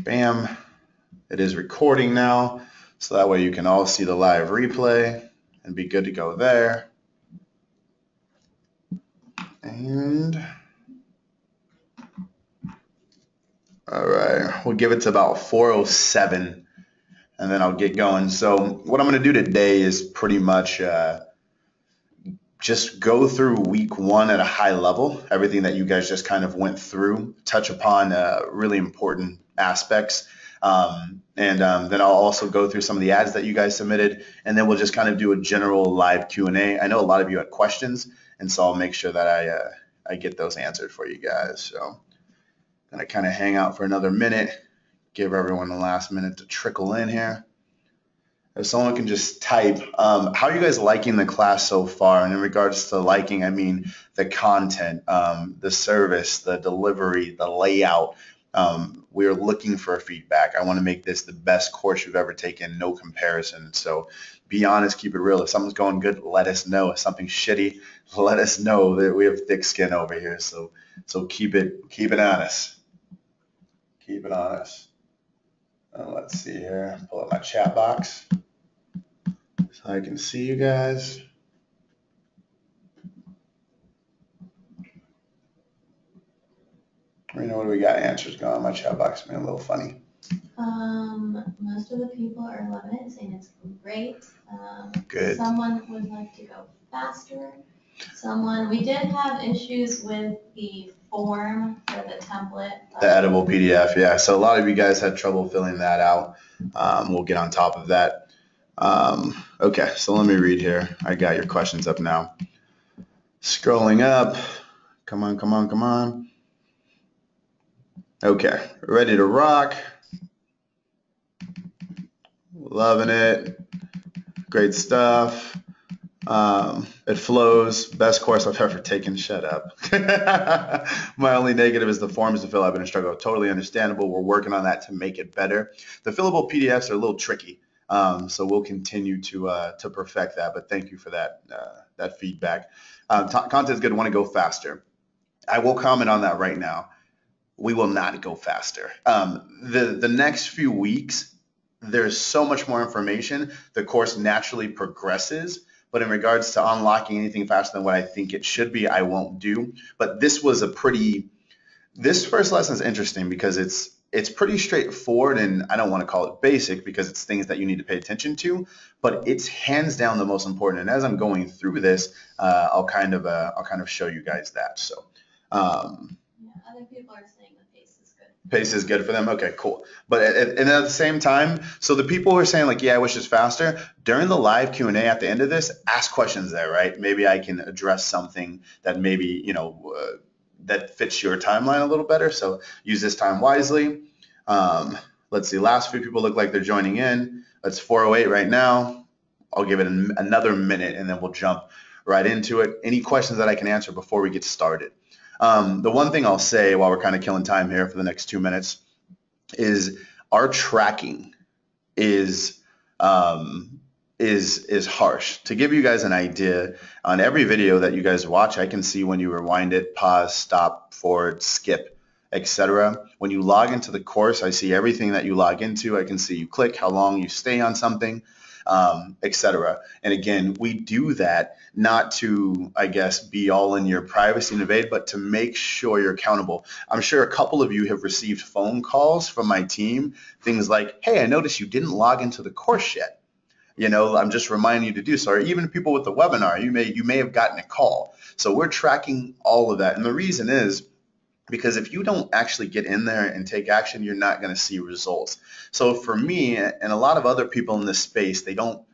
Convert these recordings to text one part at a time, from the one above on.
Bam. It is recording now, so that way you can all see the live replay and be good to go there. And all right, we'll give it to about 4:07 and then I'll get going. So what I'm going to do today is pretty much just go through week one at a high level, everything that you guys just kind of went through, touch upon really important aspects. Then I'll also go through some of the ads that you guys submitted, and then we'll just kind of do a general live Q&A. I know a lot of you had questions, and so I'll make sure that I get those answered for you guys. So I'm going to kind of hang out for another minute, give everyone the last minute to trickle in here. If someone can just type, how are you guys liking the class so far? And in regards to liking, I mean the content, the service, the delivery, the layout. We're looking for feedback. I want to make this the best course you've ever taken, no comparison. So be honest, keep it real. If something's going good, let us know. If something's shitty, let us know. That we have thick skin over here. So keep it honest. Keep it honest. Let's see here. Pull up my chat box so I can see you guys. You know, what do we got? Answers going on my chat box being a little funny. Most of the people are loving it, saying it's great. Good. Someone would like to go faster. We did have issues with the form for the template. The editable PDF, yeah. So a lot of you guys had trouble filling that out. We'll get on top of that. Okay, so let me read here. I got your questions up now. Scrolling up. Come on. Okay, ready to rock. Loving it. Great stuff. It flows. Best course I've ever taken. Shut up. My only negative is the forms to fill. I've been a struggle. Totally understandable. We're working on that to make it better. The fillable PDFs are a little tricky. So we'll continue to perfect that. But thank you for that feedback. Content is good. Want to go faster. I will comment on that right now. We will not go faster. The next few weeks, there's so much more information. The course naturally progresses. But in regards to unlocking anything faster than what I think it should be, I won't do. But this first lesson is interesting because it's pretty straightforward, and I don't want to call it basic because it's things that you need to pay attention to, but it's hands down the most important. And as I'm going through this, I'll kind of show you guys that. So. Other people are saying the pace is good. Pace is good for them? Okay, cool. But at the same time, so the people who are saying like, yeah, I wish it's faster, during the live Q&A at the end of this, ask questions there, right? Maybe I can address something that maybe, that fits your timeline a little better. So use this time wisely. Let's see, last few people look like they're joining in. It's 4:08 right now. I'll give it another minute and then we'll jump right into it. Any questions that I can answer before we get started? The one thing I'll say while we're kind of killing time here for the next 2 minutes is our tracking is harsh. To give you guys an idea, on every video that you guys watch, I can see when you rewind it, pause, stop, forward, skip, etc. When you log into the course, I see everything that you log into. I can see you click, how long you stay on something, etc. And again, we do that not to, I guess, be all in your privacy and invade, but to make sure you're accountable. I'm sure a couple of you have received phone calls from my team, things like, hey, I noticed you didn't log into the course yet. I'm just reminding you to do so. Or even people with the webinar, you may have gotten a call. So we're tracking all of that. And the reason is because if you don't actually get in there and take action, you're not going to see results. So for me and a lot of other people in this space, they don't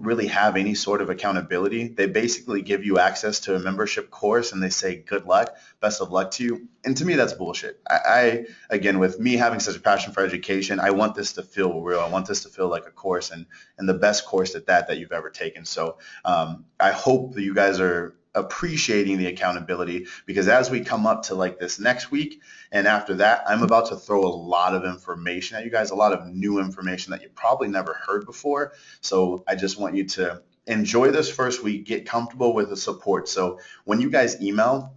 really have any sort of accountability. They basically give you access to a membership course and they say, good luck, best of luck to you. And to me, that's bullshit. I again, with me having such a passion for education, I want this to feel real. I want this to feel like a course and the best course at that you've ever taken. So I hope that you guys are appreciating the accountability, because as we come up to like this next week and after that, I'm about to throw a lot of information at you guys, a lot of new information that you probably never heard before. So I just want you to enjoy this first week, get comfortable with the support. So when you guys email,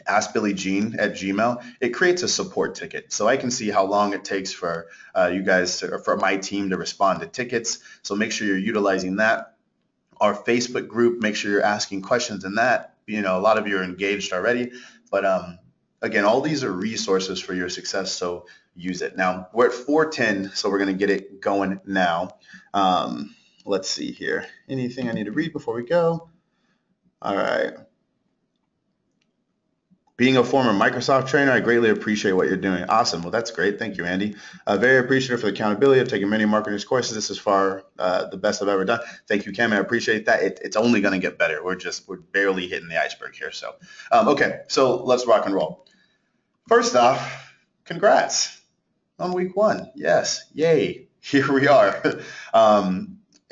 askbillyjean@gmail, it creates a support ticket. So I can see how long it takes for you guys to, or for my team to respond to tickets. So make sure you're utilizing that. Our Facebook group, make sure you're asking questions in that. You know, a lot of you are engaged already, but again, all these are resources for your success. So use it. Now we're at 4:10, so we're going to get it going now. Let's see here. Anything I need to read before we go? All right. Being a former Microsoft trainer, I greatly appreciate what you're doing. Awesome. Well, that's great. Thank you, Andy. Very appreciative for the accountability. I've taken many marketing courses. This is far the best I've ever done. Thank you, Cam. I appreciate that. It's only going to get better. We're barely hitting the iceberg here. So, okay. So let's rock and roll. First off, congrats on week 1. Yes. Yay. Here we are.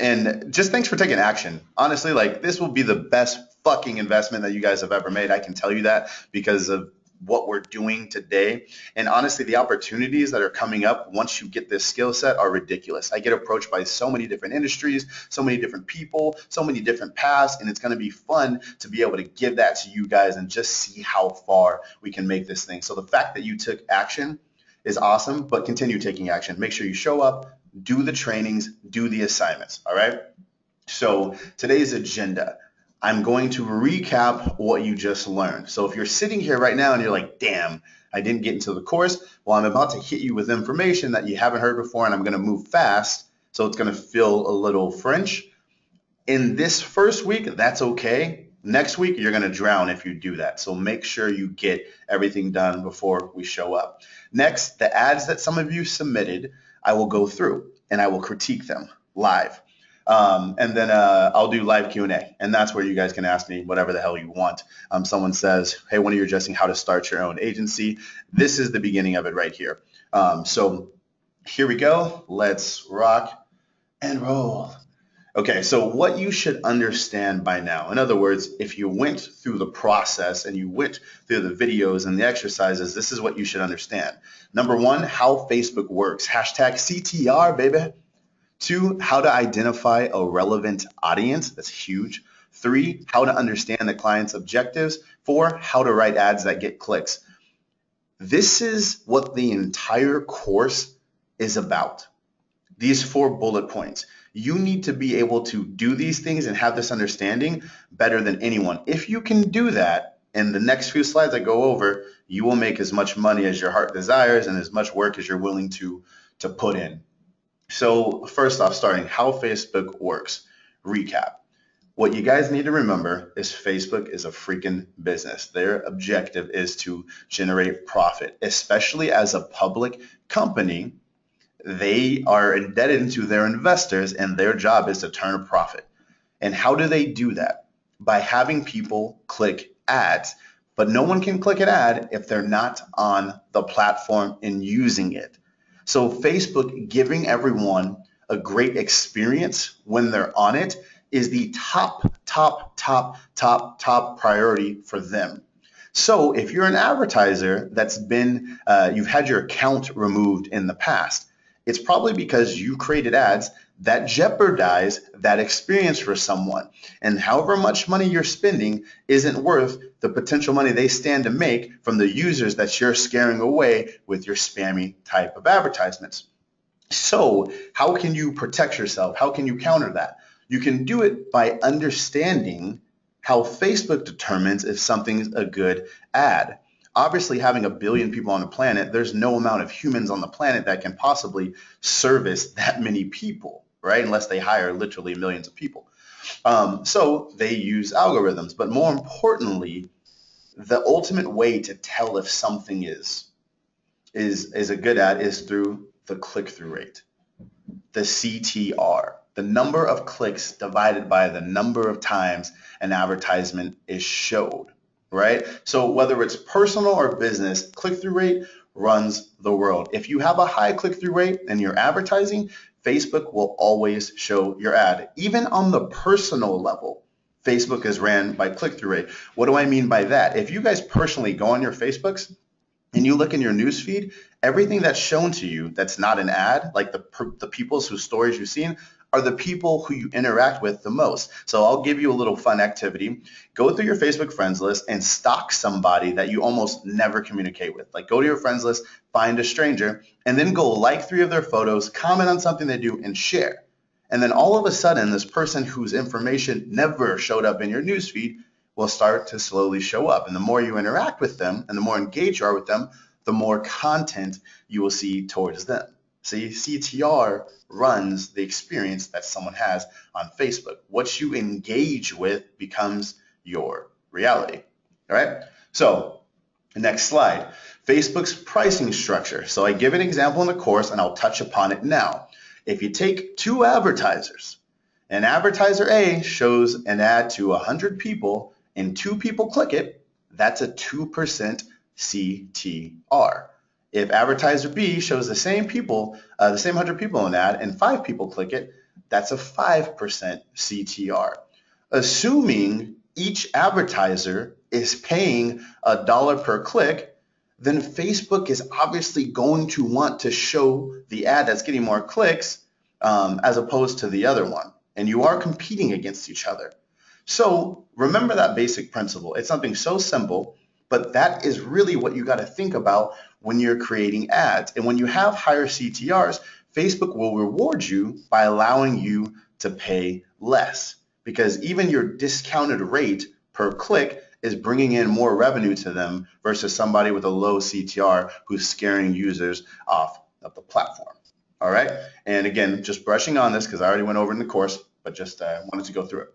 And just thanks for taking action. Honestly, like, this will be the best fucking investment that you guys have ever made. I can tell you that because of what we're doing today. And honestly, the opportunities that are coming up once you get this skill set are ridiculous. I get approached by so many different industries, so many different people, so many different paths, and it's going to be fun to be able to give that to you guys and just see how far we can make this thing. So the fact that you took action is awesome, but continue taking action. Make sure you show up, do the trainings, do the assignments, all right? So today's agenda, I'm going to recap what you just learned. So if you're sitting here right now and you're like, damn, I didn't get into the course, well, I'm about to hit you with information that you haven't heard before, and I'm going to move fast, so it's going to feel a little French. In this first week, that's okay. Next week, you're going to drown if you do that. So make sure you get everything done before we show up. Next, the ads that some of you submitted, I will go through and I will critique them live. And then I'll do live Q&A, and that's where you guys can ask me whatever the hell you want. Someone says, hey, when are you addressing how to start your own agency? This is the beginning of it right here. So here we go. Let's rock and roll. Okay, so what you should understand by now, in other words, if you went through the process and you went through the videos and the exercises, this is what you should understand. Number 1, how Facebook works. Hashtag CTR, baby. 2, how to identify a relevant audience. That's huge. 3, how to understand the client's objectives. 4, how to write ads that get clicks. This is what the entire course is about. These 4 bullet points. You need to be able to do these things and have this understanding better than anyone. If you can do that, in the next few slides I go over, you will make as much money as your heart desires and as much work as you're willing to put in. So first off, starting how Facebook works. Recap. What you guys need to remember is Facebook is a freaking business. Their objective is to generate profit, especially as a public company. They are indebted to their investors, and their job is to turn a profit. And how do they do that? By having people click ads. But no one can click an ad if they're not on the platform and using it. So Facebook giving everyone a great experience when they're on it is the top priority for them. So if you're an advertiser that's been, you've had your account removed in the past, it's probably because you created ads that jeopardize that experience for someone. And however much money you're spending isn't worth the potential money they stand to make from the users that you're scaring away with your spammy type of advertisements. So how can you protect yourself? How can you counter that? You can do it by understanding how Facebook determines if something's a good ad. Obviously, having 1 billion people on the planet, there's no amount of humans on the planet that can possibly service that many people, right? Unless they hire literally millions of people. So they use algorithms. But more importantly, the ultimate way to tell if something is a good ad is through the click-through rate, the CTR, the number of clicks divided by the number of times an advertisement is showed. Right? So whether it's personal or business, click-through rate runs the world. If you have a high click-through rate and you're advertising, Facebook will always show your ad. Even on the personal level, Facebook is ran by click-through rate. What do I mean by that? If you guys personally go on your Facebooks and you look in your news feed, everything that's shown to you that's not an ad, like the people's whose stories you've seen, are the people who you interact with the most. So I'll give you a little fun activity. Go through your Facebook friends list and stalk somebody that you almost never communicate with. Like go to your friends list, find a stranger, and then go like 3 of their photos, comment on something they do, and share. And then all of a sudden, this person whose information never showed up in your newsfeed will start to slowly show up. And the more you interact with them and the more engaged you are with them, the more content you will see towards them. See, CTR runs the experience that someone has on Facebook. What you engage with becomes your reality. All right? So, next slide. Facebook's pricing structure. So I give an example in the course and I'll touch upon it now. If you take 2 advertisers, and advertiser A shows an ad to 100 people and 2 people click it, that's a 2% CTR. If advertiser B shows the same 100 people in an ad and 5 people click it, that's a 5% CTR. Assuming each advertiser is paying $1 per click, then Facebook is obviously going to want to show the ad that's getting more clicks as opposed to the other one. And you are competing against each other. So remember that basic principle. It's something so simple, but that is really what you got to think about when you're creating ads. And when you have higher CTRs, Facebook will reward you by allowing you to pay less, because even your discounted rate per click is bringing in more revenue to them versus somebody with a low CTR who's scaring users off of the platform. All right. And again, just brushing on this because I already went over in the course, but just wanted to go through it.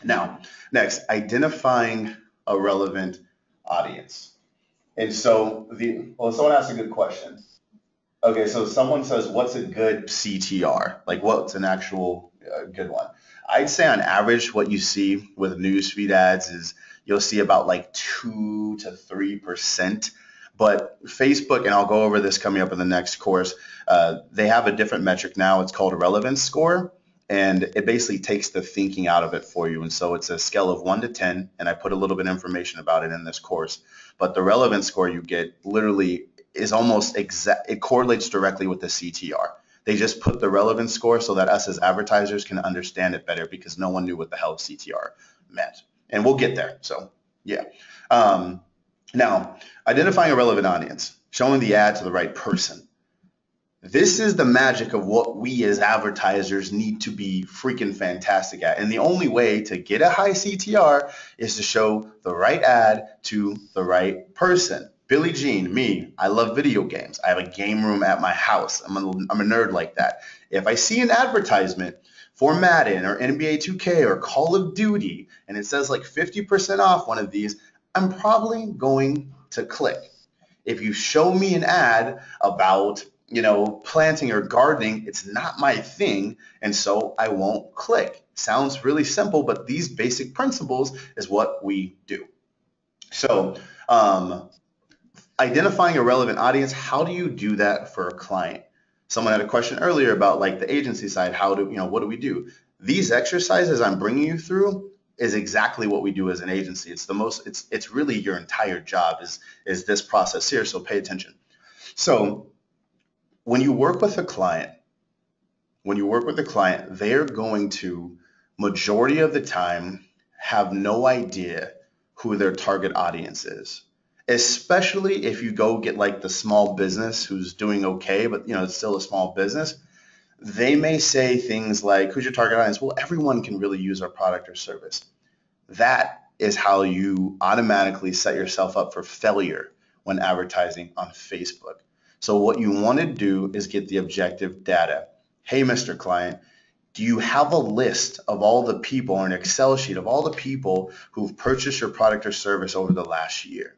Now, next, identifying a relevant audience. And so someone asked a good question. Okay, so someone says, what's a good CTR? Like what's an actual good one? I'd say on average, what you see with newsfeed ads is you'll see about like 2 to 3%. But Facebook, and I'll go over this coming up in the next course, they have a different metric now. It's called a relevance score. And it basically takes the thinking out of it for you. And so it's a scale of 1 to 10. And I put a little bit of information about it in this course. But the relevance score you get literally is almost exact. It correlates directly with the CTR. They just put the relevance score so that us as advertisers can understand it better, because no one knew what the hell CTR meant. And we'll get there. So yeah. Now, identifying a relevant audience, showing the ad to the right person. This is the magic of what we as advertisers need to be freaking fantastic at. And the only way to get a high CTR is to show the right ad to the right person. Billie Jean, me, I love video games. I have a game room at my house. I'm a nerd like that. If I see an advertisement for Madden or NBA 2K or Call of Duty and it says like 50% off one of these, I'm probably going to click. If you show me an ad about planting or gardening, it's not my thing, and so I won't click. Sounds really simple, but these basic principles is what we do. So identifying a relevant audience, how do you do that for a client? Someone had a question earlier about like the agency side, what do we do? These exercises I'm bringing you through is exactly what we do as an agency. It's really your entire job is this process here, so pay attention. So when you work with a client, they're going to, majority of the time, have no idea who their target audience is. Especially if you go get like the small business who's doing okay, but it's still a small business. They may say things like, who's your target audience? Well, everyone can really use our product or service. That is how you automatically set yourself up for failure when advertising on Facebook. So what you want to do is get the objective data. Hey, Mr. Client, do you have a list of all the people, or an Excel sheet of all the people who've purchased your product or service over the last year?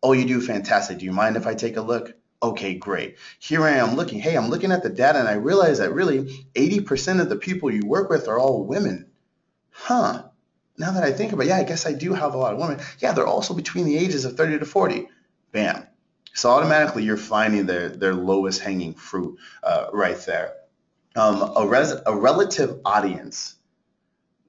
Oh, you do? Fantastic. Do you mind if I take a look? Okay, great. Here I am looking. Hey, I'm looking at the data and I realize that really 80% of the people you work with are all women. Huh. Now that I think about it, yeah, I guess I do have a lot of women. Yeah, they're also between the ages of 30 to 40. Bam. So automatically you're finding their lowest hanging fruit right there. A relative audience,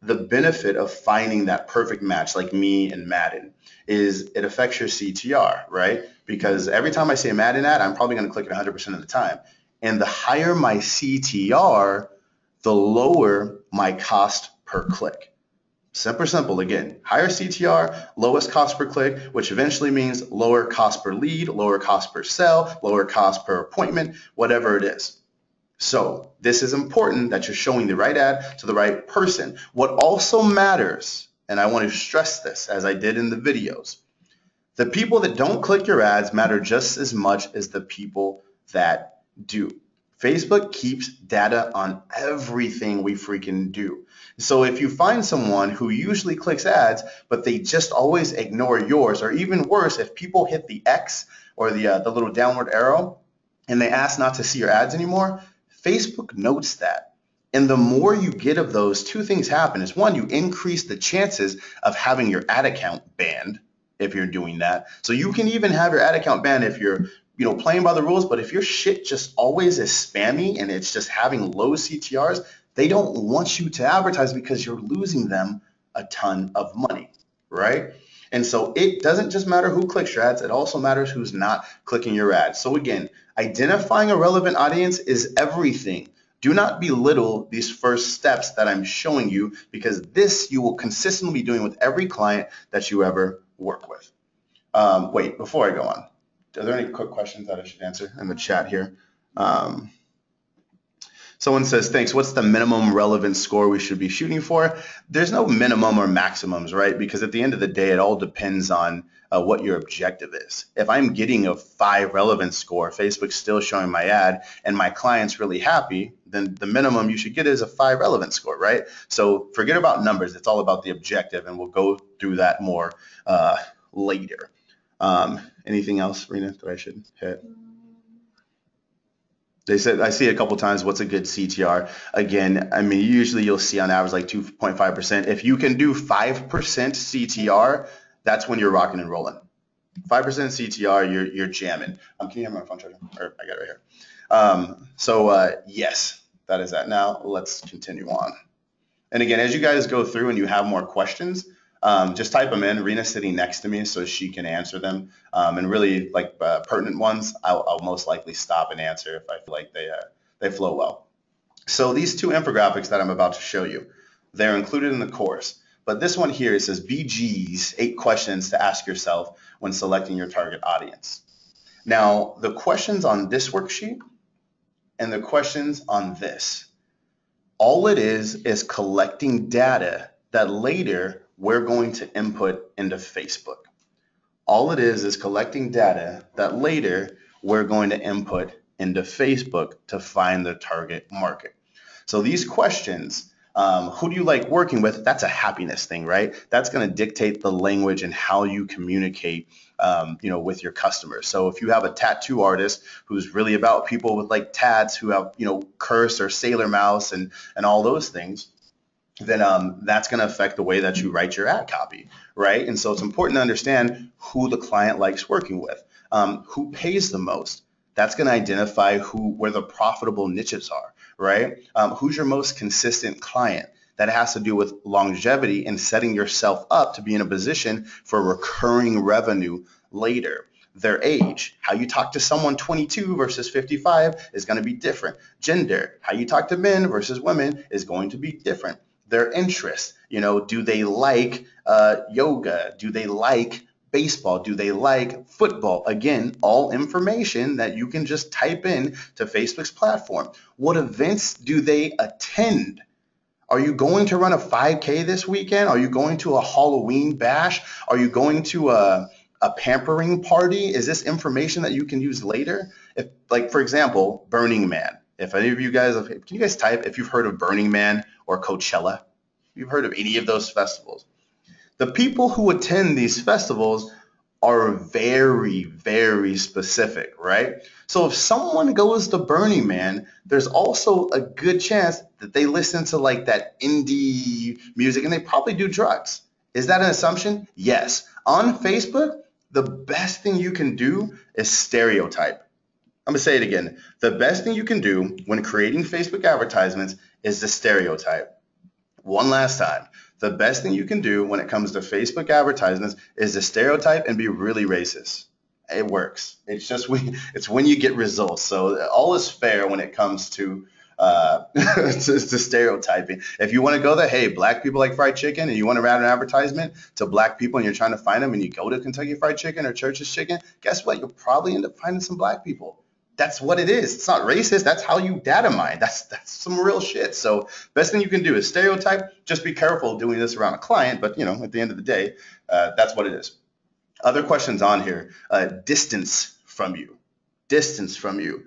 the benefit of finding that perfect match, like me and Madden, is it affects your CTR, right? Because every time I see a Madden ad, I'm probably going to click it 100% of the time. And the higher my CTR, the lower my cost per click. Super simple again. Higher CTR, lowest cost per click, which eventually means lower cost per lead, lower cost per sale, lower cost per appointment, whatever it is. So this is important that you're showing the right ad to the right person. What also matters, and I want to stress this as I did in the videos, the people that don't click your ads matter just as much as the people that do. Facebook keeps data on everything we freaking do. So if you find someone who usually clicks ads, but they just always ignore yours, or even worse, if people hit the X or the little downward arrow and they ask not to see your ads anymore, Facebook notes that. And the more you get of those, two things happen. Is one, you increase the chances of having your ad account banned if you're doing that. So you can even have your ad account banned if you're playing by the rules, but if your shit just always is spammy and it's just having low CTRs, they don't want you to advertise because you're losing them a ton of money, right? And so it doesn't just matter who clicks your ads, it also matters who's not clicking your ads. So again, identifying a relevant audience is everything. Do not belittle these first steps that I'm showing you, because this you will consistently be doing with every client that you ever work with. Wait, before I go on, are there any quick questions that I should answer in the chat here? Someone says, thanks, what's the minimum relevant score we should be shooting for? There's no minimum or maximums, right? Because at the end of the day, it all depends on what your objective is. If I'm getting a 5 relevance score, Facebook's still showing my ad, and my client's really happy, then the minimum you should get is a 5 relevance score, right? So forget about numbers. It's all about the objective, and we'll go through that more later. Anything else, Rena, that I should hit? They said, I see a couple times, what's a good CTR? Again, I mean, usually you'll see on average like 2.5%. If you can do 5% CTR, that's when you're rocking and rolling. 5% CTR, you're jamming. Can you hear my phone charger? Or I got it right here. Yes, that is that. Now let's continue on. And again, as you guys go through and you have more questions, just type them in. Rena's sitting next to me so she can answer them. And really like pertinent ones, I'll most likely stop and answer if I feel like they flow well. So these 2 infographics that I'm about to show you, they're included in the course. But this one here, it says BG's 8 questions to ask yourself when selecting your target audience. Now, the questions on this worksheet and the questions on this, all it is collecting data that later we're going to input into Facebook. All it is collecting data that later we're going to input into Facebook to find the target market. So these questions, who do you like working with? That's a happiness thing, right? That's going to dictate the language and how you communicate, with your customers. So if you have a tattoo artist who's really about people with like tats who have, curse or sailor mouse and all those things, then that's going to affect the way that you write your ad copy, right? And so it's important to understand who the client likes working with, who pays the most. That's going to identify where the profitable niches are, right? Who's your most consistent client? That has to do with longevity and setting yourself up to be in a position for recurring revenue later. Their age, how you talk to someone 22 versus 55 is going to be different. Gender, how you talk to men versus women is going to be different. Their interests, do they like yoga? Do they like baseball? Do they like football? Again, all information that you can just type in to Facebook's platform. What events do they attend? Are you going to run a 5K this weekend? Are you going to a Halloween bash? Are you going to a pampering party? Is this information that you can use later? If, like, for example, Burning Man. If any of you guys, can you guys type if you've heard of Burning Man or Coachella? You've heard of any of those festivals. The people who attend these festivals are very, very specific, right? So if someone goes to Burning Man, there's also a good chance that they listen to like that indie music and they probably do drugs. Is that an assumption? Yes. On Facebook, the best thing you can do is stereotype. I'm going to say it again. The best thing you can do when creating Facebook advertisements is to stereotype. One last time. The best thing you can do when it comes to Facebook advertisements is to stereotype and be really racist. It works. It's just it's when you get results. So all is fair when it comes to to stereotyping. If you want to go there, hey, black people like fried chicken, and you want to write an advertisement to black people and you're trying to find them and you go to Kentucky Fried Chicken or Church's Chicken, guess what? You'll probably end up finding some black people. That's what it is. It's not racist. That's how you data mine. That's some real shit. So best thing you can do is stereotype. Just be careful doing this around a client, but at the end of the day, that's what it is. Other questions on here. Distance from you. Distance from you.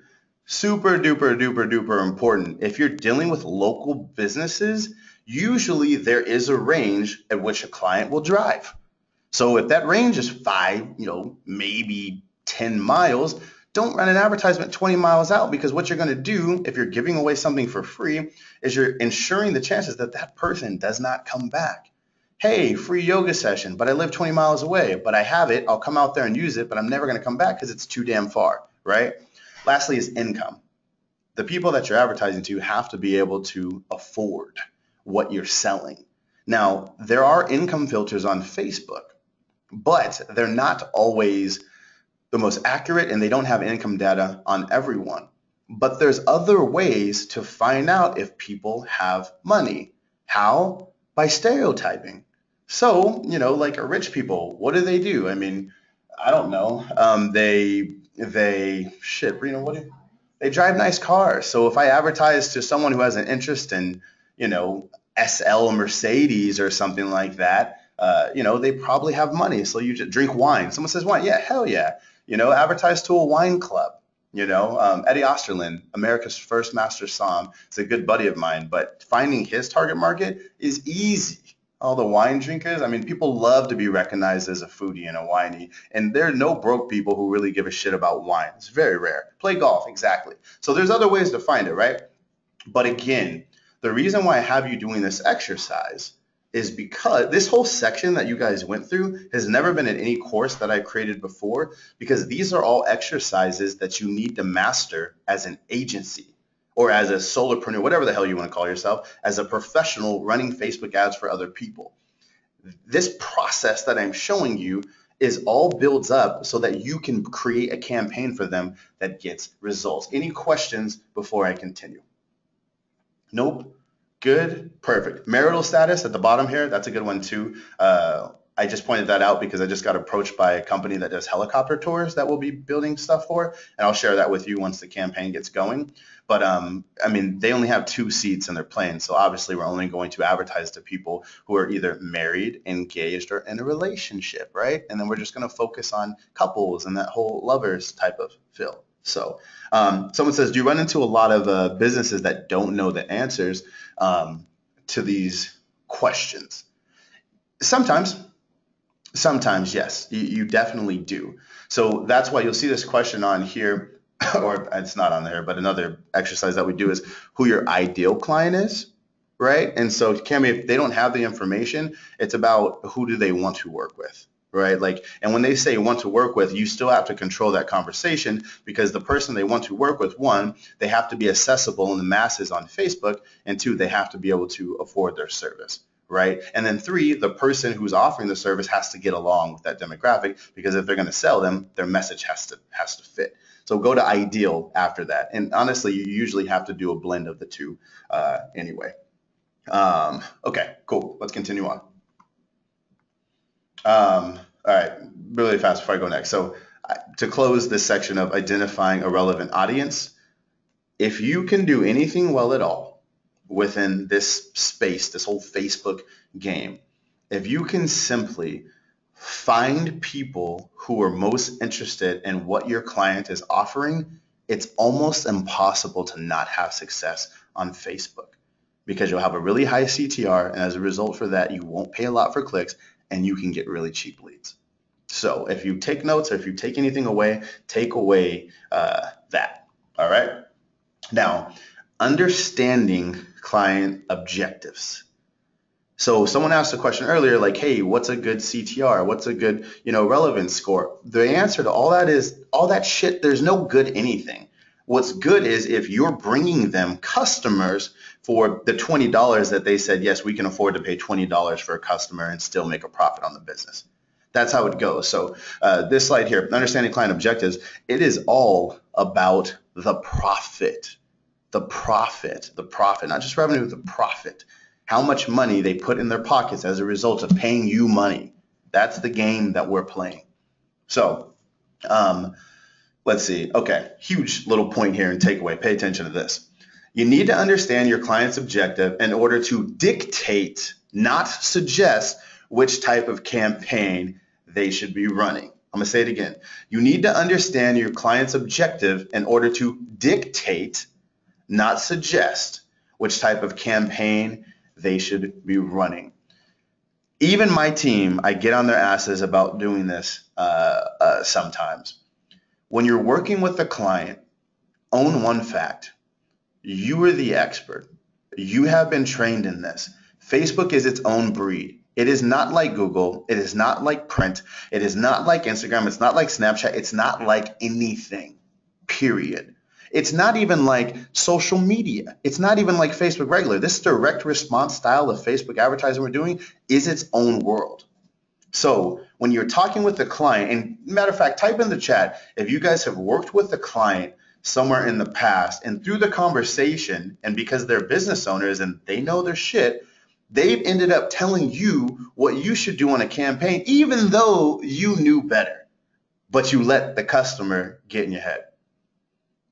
Super duper duper duper important. If you're dealing with local businesses, usually there is a range at which a client will drive. So if that range is 5, maybe 10 miles, don't run an advertisement 20 miles out, because what you're going to do if you're giving away something for free is you're ensuring the chances that that person does not come back. Hey, free yoga session, but I live 20 miles away, but I have it. I'll come out there and use it, but I'm never going to come back because it's too damn far, right? Lastly is income. The people that you're advertising to have to be able to afford what you're selling. Now, there are income filters on Facebook, but they're not always the most accurate, and they don't have income data on everyone. But there's other ways to find out if people have money. How? By stereotyping. So, like rich people, what do? I mean, I don't know. Shit, they drive nice cars. So if I advertise to someone who has an interest in, SL Mercedes or something like that, they probably have money. So you just drink wine. Someone says wine. Yeah, hell yeah. Advertise to a wine club. Eddie Osterlin, America's first master somm, is a good buddy of mine, but finding his target market is easy. All the wine drinkers, I mean, people love to be recognized as a foodie and a winey, and there are no broke people who really give a shit about wine. It's very rare. Play golf, exactly. So there's other ways to find it, right? But again, the reason why I have you doing this exercise is because this whole section that you guys went through has never been in any course that I created before, because these are all exercises that you need to master as an agency or as a solopreneur, whatever the hell you want to call yourself, as a professional running Facebook ads for other people. This process that I'm showing you is all builds up so that you can create a campaign for them that gets results. Any questions before I continue? Nope. Good. Perfect. Marital status at the bottom here, that's a good one too. I just pointed that out because I just got approached by a company that does helicopter tours that we'll be building stuff for, and I'll share that with you once the campaign gets going. But I mean, they only have 2 seats in their plane, so obviously we're only going to advertise to people who are either married, engaged, or in a relationship, right? And then we're just going to focus on couples and that whole lovers type of feel. So someone says, do you run into a lot of businesses that don't know the answers to these questions? Sometimes, yes, you definitely do. So that's why you'll see this question on here, or it's not on there, but another exercise that we do is who your ideal client is, right? And so, Cami, if they don't have the information, it's about who do they want to work with, right? Like, and when they say want to work with, you still have to control that conversation, because the person they want to work with, 1, they have to be accessible in the masses on Facebook, and 2, they have to be able to afford their service, right? And then 3, the person who's offering the service has to get along with that demographic, because if they're going to sell them, their message has to fit. So go to ideal after that. And honestly, you usually have to do a blend of the 2 anyway. Okay, cool. Let's continue on. All right, really fast before I go next. So to close this section of identifying a relevant audience, if you can do anything well at all within this space, this whole Facebook game, if you can simply find people who are most interested in what your client is offering, it's almost impossible to not have success on Facebook, because you'll have a really high CTR, and as a result for that, you won't pay a lot for clicks, and you can get really cheap leads. So if you take notes, or if you take anything away, take away that. All right. Now, understanding client objectives. So someone asked a question earlier, like, hey, what's a good CTR? What's a good, relevance score? The answer to all that is all that shit. There's no good anything. What's good is if you're bringing them customers for the $20 that they said, yes, we can afford to pay $20 for a customer and still make a profit on the business. That's how it goes. So this slide here, understanding client objectives, it is all about the profit. the profit, not just revenue, the profit. How much money they put in their pockets as a result of paying you money. That's the game that we're playing. So let's see. Okay, huge little point here and takeaway. Pay attention to this. You need to understand your client's objective in order to dictate, not suggest, which type of campaign they should be running. I'm going to say it again. You need to understand your client's objective in order to dictate, not suggest, which type of campaign they should be running. Even my team, I get on their asses about doing this sometimes. When you're working with a client, own one fact. You are the expert. You have been trained in this. Facebook is its own breed. It is not like Google. It is not like print. It is not like Instagram. It's not like Snapchat. It's not like anything, period. It's not even like social media. It's not even like Facebook regular. This direct response style of Facebook advertising we're doing is its own world. So when you're talking with the client, and matter of fact, type in the chat if you guys have worked with the client somewhere in the past, and through the conversation, and because they're business owners and they know their shit, they've ended up telling you what you should do on a campaign, even though you knew better, but you let the customer get in your head.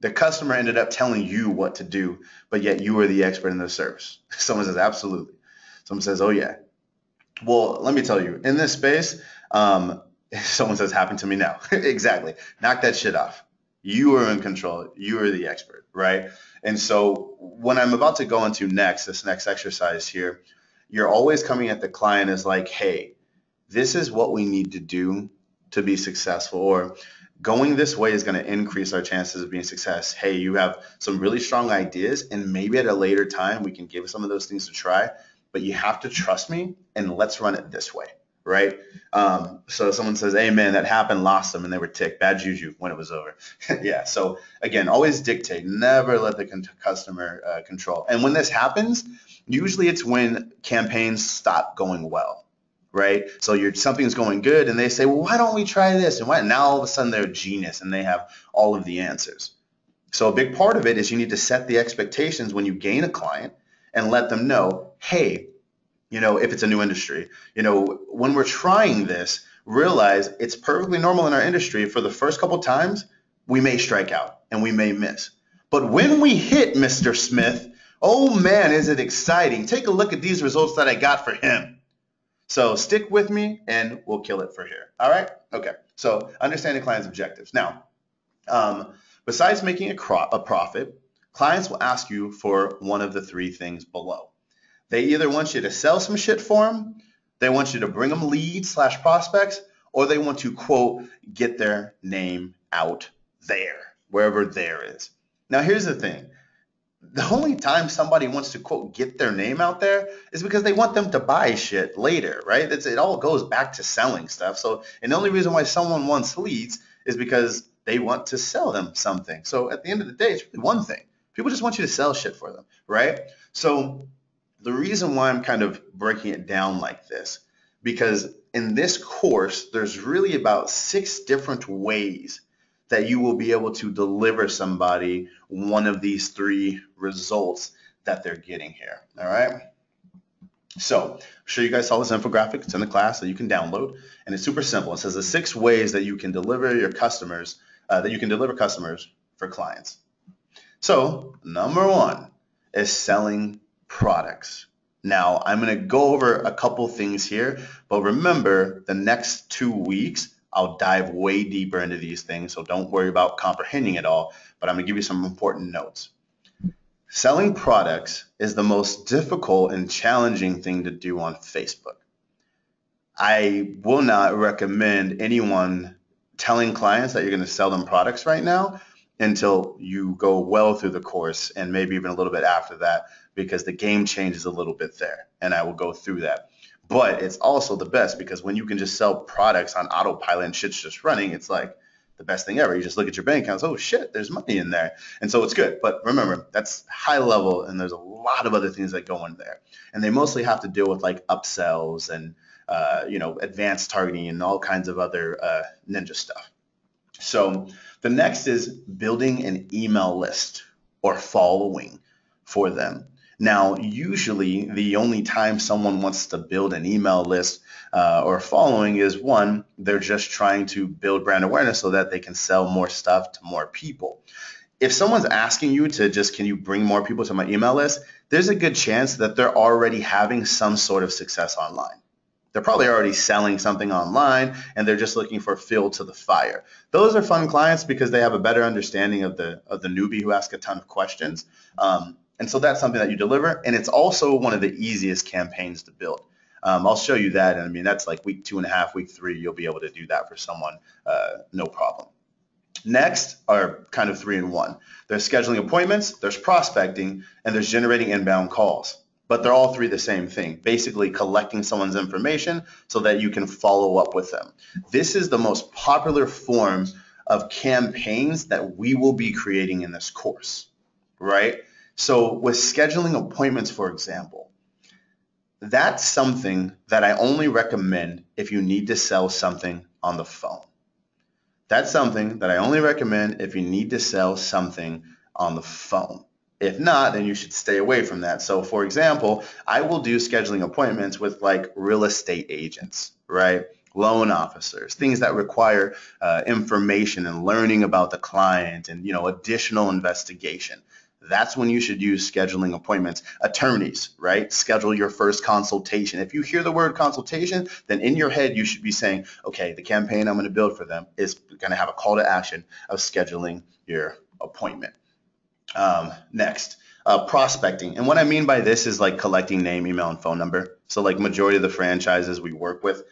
The customer ended up telling you what to do, but yet you were the expert in the service. Someone says, absolutely. Someone says, oh yeah. Well, let me tell you, in this space, someone says, happened to me now. Exactly. Knock that shit off. You are in control. You are the expert, right? And so when I'm about to go into this next exercise here, you're always coming at the client as like, hey, this is what we need to do to be successful, or going this way is going to increase our chances of being success. Hey, you have some really strong ideas, and maybe at a later time we can give some of those things a try, but you have to trust me and let's run it this way, right? So someone says, hey man, that happened, lost them, and they were ticked. Bad juju when it was over. Yeah, so again, always dictate, never let the customer control. And when this happens, usually it's when campaigns stop going well, right? So something's going good and they say, well, why don't we try this? And now all of a sudden they're a genius and they have all of the answers. So a big part of it is you need to set the expectations when you gain a client and let them know, hey, if it's a new industry, when we're trying this, realize it's perfectly normal in our industry. For the first couple times, we may strike out and we may miss. But when we hit Mr. Smith, oh man, is it exciting. Take a look at these results that I got for him. So stick with me and we'll kill it for here. All right? Okay. So understanding clients' objectives. Now, besides making a profit, clients will ask you for one of the three things below. They either want you to sell some shit for them, they want you to bring them leads/prospects, or they want to, quote, get their name out there, wherever there is. Now, here's the thing. The only time somebody wants to, quote, get their name out there is because they want them to buy shit later, right? It all goes back to selling stuff. So, and the only reason why someone wants leads is because they want to sell them something. So at the end of the day, it's really one thing. People just want you to sell shit for them, right? So the reason why I'm kind of breaking it down like this, because in this course, there's really about 6 different ways that you will be able to deliver somebody one of these 3 results that they're getting here, all right? So I'm sure you guys saw this infographic. It's in the class that you can download, and it's super simple. It says the 6 ways that you can deliver your customers, for clients. So number 1 is selling products. Now, I'm going to go over a couple things here, but remember, the next 2 weeks, I'll dive way deeper into these things, so don't worry about comprehending it all, but I'm going to give you some important notes. Selling products is the most difficult and challenging thing to do on Facebook. I will not recommend anyone telling clients that you're going to sell them products right now until you go well through the course, and maybe even a little bit after that, because the game changes a little bit there, and I will go through that. But it's also the best because when you can just sell products on autopilot and shit's just running, it's like the best thing ever. You just look at your bank accounts, oh shit, there's money in there. And so it's good. But remember, that's high level, and there's a lot of other things that go in there. And they mostly have to deal with like upsells and advanced targeting and all kinds of other ninja stuff. So the next is building an email list. or following for them. Now, usually the only time someone wants to build an email list or following is one, they're just trying to build brand awareness so that they can sell more stuff to more people. If someone's asking you to just, can you bring more people to my email list, there's a good chance that they're already having some sort of success online. They're probably already selling something online and they're just looking for fuel to the fire. Those are fun clients because they have a better understanding of the newbie who asks a ton of questions. And so that's something that you deliver. And it's also one of the easiest campaigns to build. I'll show you that. And I mean, that's like week 2.5, week 3, you'll be able to do that for someone, no problem. Next are kind of 3 in 1. There's scheduling appointments, there's prospecting, and there's generating inbound calls. But they're all 3 the same thing, basically collecting someone's information so that you can follow up with them. This is the most popular form of campaigns that we will be creating in this course, right? So with scheduling appointments, for example, that's something that I only recommend if you need to sell something on the phone. That's something that I only recommend if you need to sell something on the phone. If not, then you should stay away from that. So for example, I will do scheduling appointments with like real estate agents, right? Loan officers, things that require information and learning about the client and, additional investigation. That's when you should use scheduling appointments. Attorneys, right? Schedule your first consultation. If you hear the word consultation, then in your head you should be saying, okay, the campaign I'm going to build for them is going to have a call to action of scheduling your appointment. Next, prospecting. And what I mean by this is like collecting name, email, and phone number. So like majority of the franchises we work with,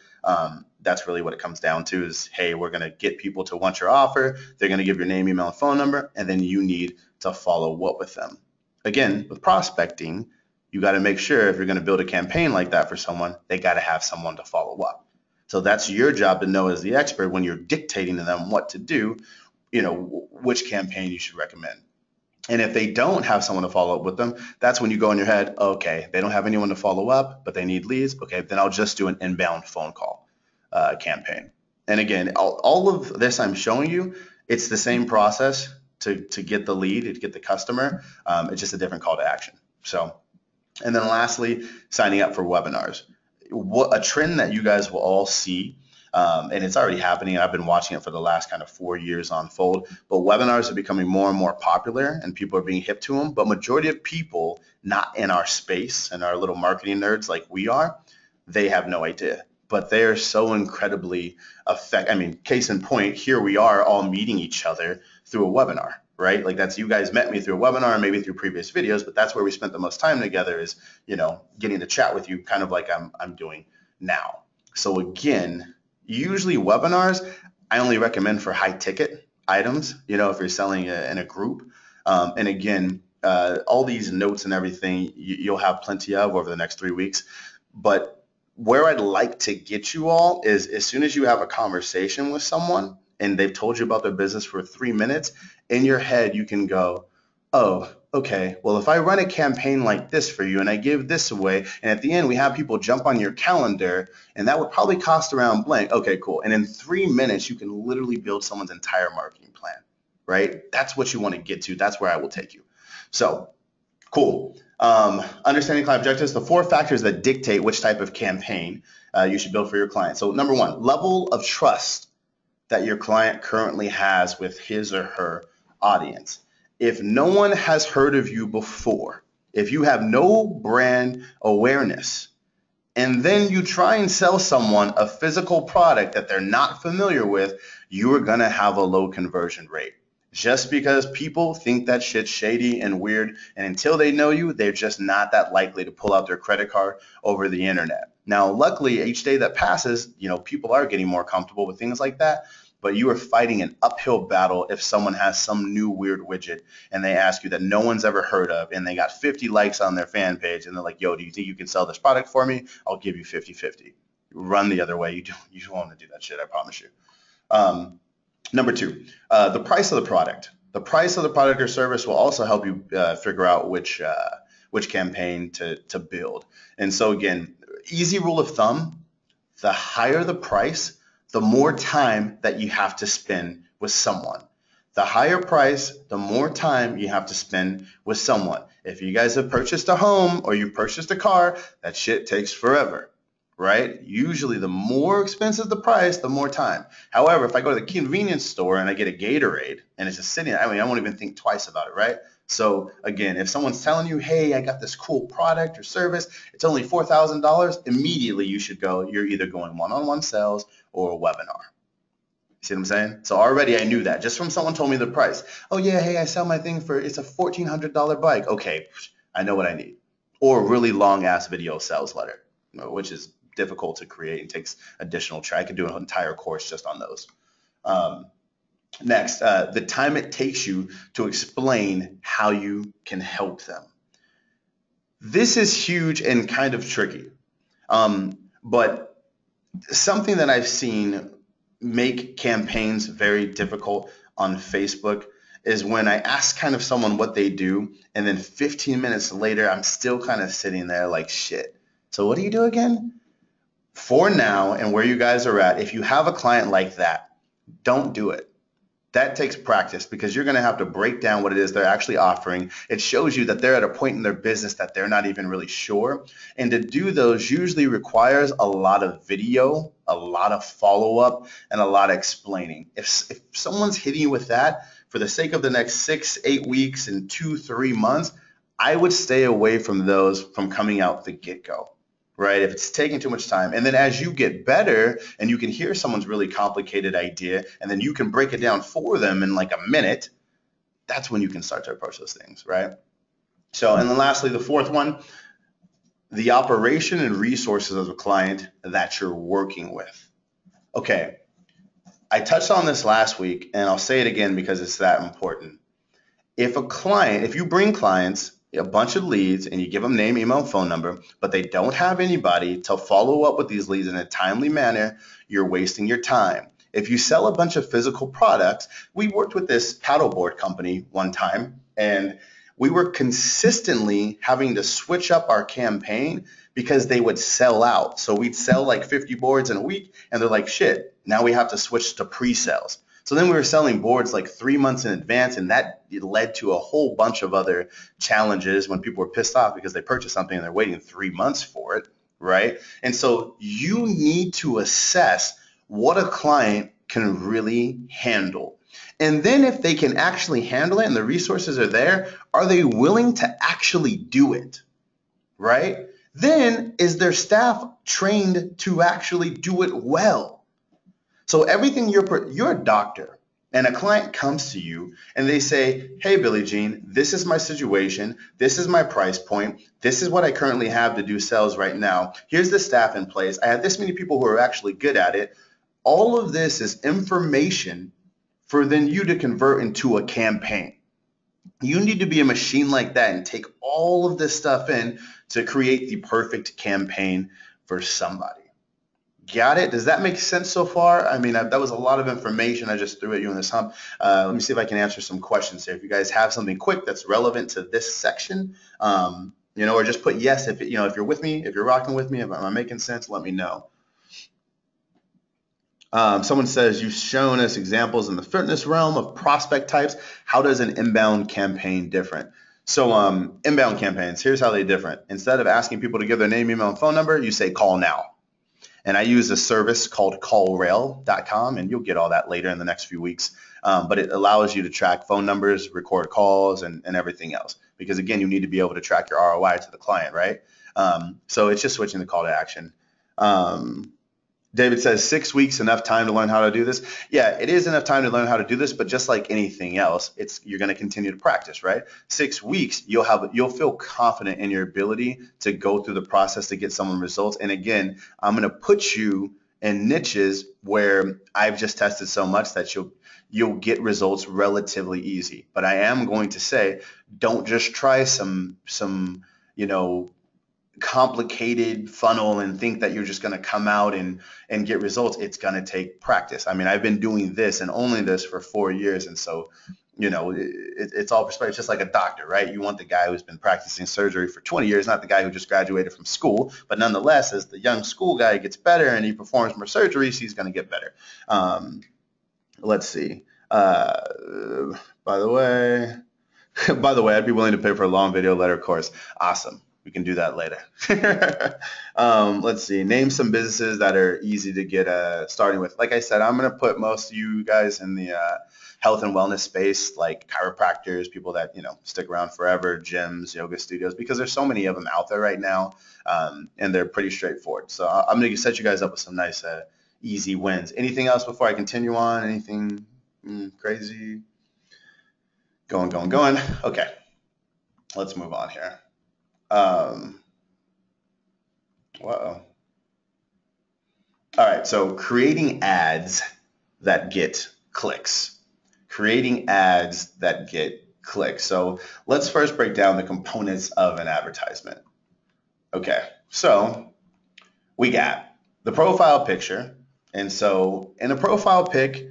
that's really what it comes down to is, hey, we're going to get people to want your offer. They're going to give your name, email, and phone number, and then you need to follow up with them. Again, with prospecting, you got to make sure if you're going to build a campaign like that for someone, they got to have someone to follow up. So that's your job to know as the expert when you're dictating to them what to do, which campaign you should recommend. And if they don't have someone to follow up with them, that's when you go in your head, okay, they don't have anyone to follow up, but they need leads. Okay, then I'll just do an inbound phone call campaign. And again, all of this I'm showing you, it's the same process to get the lead, to get the customer. It's just a different call to action. So, and then lastly, signing up for webinars. A trend that you guys will all see, and it's already happening. I've been watching it for the last kind of 4 years unfold, but webinars are becoming more and more popular and people are being hip to them. But majority of people not in our space and our little marketing nerds like we are, they have no idea. But they are so incredibly effective. I mean, case in point, here we are all meeting each other through a webinar, right? Like that's, you guys met me through a webinar, maybe through previous videos, but that's where we spent the most time together is, getting to chat with you kind of like I'm doing now. So again, usually webinars, I only recommend for high ticket items, if you're selling in a group. And again, all these notes and everything, you'll have plenty of over the next 3 weeks. But where I'd like to get you all is as soon as you have a conversation with someone and they've told you about their business for 3 minutes, in your head you can go, oh, okay, well, if I run a campaign like this for you and I give this away, and at the end we have people jump on your calendar, and that would probably cost around blank. Okay, cool. And in 3 minutes, you can literally build someone's entire marketing plan, right? That's what you want to get to. That's where I will take you. So, cool. Understanding client objectives, the 4 factors that dictate which type of campaign you should build for your client. So number 1, level of trust that your client currently has with his or her audience. If no one has heard of you before, if you have no brand awareness, and then you try and sell someone a physical product that they're not familiar with, you are going to have a low conversion rate. Just because people think that shit's shady and weird, and until they know you, they're just not that likely to pull out their credit card over the internet. Now, luckily, each day that passes, people are getting more comfortable with things like that, but you are fighting an uphill battle if someone has some new weird widget and they ask you that no one's ever heard of, and they got 50 likes on their fan page, and they're like, yo, do you think you can sell this product for me? I'll give you 50-50. Run the other way. You don't want to do that shit, I promise you. Number 2, the price of the product. The price of the product or service will also help you figure out which campaign to build. And so again, easy rule of thumb, the higher the price, the more time that you have to spend with someone. The higher price, the more time you have to spend with someone. If you guys have purchased a home or you purchased a car, that shit takes forever, right? Usually the more expensive the price, the more time. However, if I go to the convenience store and I get a Gatorade and it's just sitting there, I mean, I won't even think twice about it, right? So again, if someone's telling you, hey, I got this cool product or service, it's only $4,000, immediately you should go, you're either going one-on-one sales or a webinar. See what I'm saying? So already I knew that just from someone told me the price. Oh yeah, hey, I sell my thing for, it's a $1,400 bike. Okay, I know what I need. Or a really long ass video sales letter, which is difficult to create and takes additional try. I could do an entire course just on those. Next, the time it takes you to explain how you can help them. This is huge and kind of tricky, but something that I've seen make campaigns very difficult on Facebook is when I ask kind of someone what they do, and then 15 minutes later, I'm still kind of sitting there like, shit. So what do you do again? For now, and where you guys are at, if you have a client like that, don't do it. That takes practice because you're going to have to break down what it is they're actually offering. It shows you that they're at a point in their business that they're not even really sure. And to do those usually requires a lot of video, a lot of follow-up, and a lot of explaining. If someone's hitting you with that for the sake of the next 6, 8 weeks and 2, 3 months, I would stay away from those from coming out the get-go. Right? If it's taking too much time. And then as you get better and you can hear someone's really complicated idea and then you can break it down for them in like a minute, that's when you can start to approach those things, right? So, and then lastly, the fourth one, the operation and resources of the client that you're working with. Okay, I touched on this last week and I'll say it again because it's that important. If you bring clients a bunch of leads and you give them name, email, phone number, but they don't have anybody to follow up with these leads in a timely manner, you're wasting your time. If you sell a bunch of physical products, we worked with this paddleboard company one time and we were consistently having to switch up our campaign because they would sell out. So we'd sell like 50 boards in a week and they're like, shit, now we have to switch to pre-sales. So then we were selling boards like 3 months in advance, and that led to a whole bunch of other challenges when people were pissed off because they purchased something and they're waiting 3 months for it, right? And so you need to assess what a client can really handle. And then if they can actually handle it and the resources are there, are they willing to actually do it, right? Then is their staff trained to actually do it well? So everything you're a doctor and a client comes to you and they say, hey, Billie Jean, this is my situation. This is my price point. This is what I currently have to do sales right now. Here's the staff in place. I have this many people who are actually good at it. All of this is information for then you to convert into a campaign. You need to be a machine like that and take all of this stuff in to create the perfect campaign for somebody. Got it? Does that make sense so far? I mean, that was a lot of information I just threw at you in this hump. Let me see if I can answer some questions here. If you guys have something quick that's relevant to this section, or just put yes if you're with me, if you're rocking with me, if I'm making sense, let me know. Someone says you've shown us examples in the fitness realm of prospect types. How does an inbound campaign different? So inbound campaigns, here's how they're different. Instead of asking people to give their name, email, and phone number, you say call now. And I use a service called callrail.com, and you'll get all that later in the next few weeks. But it allows you to track phone numbers, record calls, and everything else. Because again, you need to be able to track your ROI to the client, right? So it's just switching the call to action. David says 6 weeks, enough time to learn how to do this. Yeah, it is enough time to learn how to do this, but just like anything else, you're going to continue to practice, right? 6 weeks, you'll feel confident in your ability to go through the process to get someone results. And again, I'm going to put you in niches where I've just tested so much that you'll get results relatively easy. But I am going to say, don't just try some complicated funnel and think that you're just going to come out and get results. It's going to take practice. I mean, I've been doing this and only this for 4 years. And so, it's all perspective. It's just like a doctor, right? You want the guy who's been practicing surgery for 20 years, not the guy who just graduated from school. But nonetheless, as the young school guy gets better and he performs more surgeries, he's going to get better. Let's see. By the way, I'd be willing to pay for a long video letter course. Awesome. We can do that later. Let's see. Name some businesses that are easy to get starting with. Like I said, I'm going to put most of you guys in the health and wellness space, like chiropractors, people that, stick around forever, gyms, yoga studios, because there's so many of them out there right now, and they're pretty straightforward. So I'm going to set you guys up with some nice, easy wins. Anything else before I continue on? Anything crazy? Going. Okay, let's move on here. Whoa. All right, so creating ads that get clicks. Creating ads that get clicks. So let's first break down the components of an advertisement. Okay, so we got the profile picture. And so in a profile pic,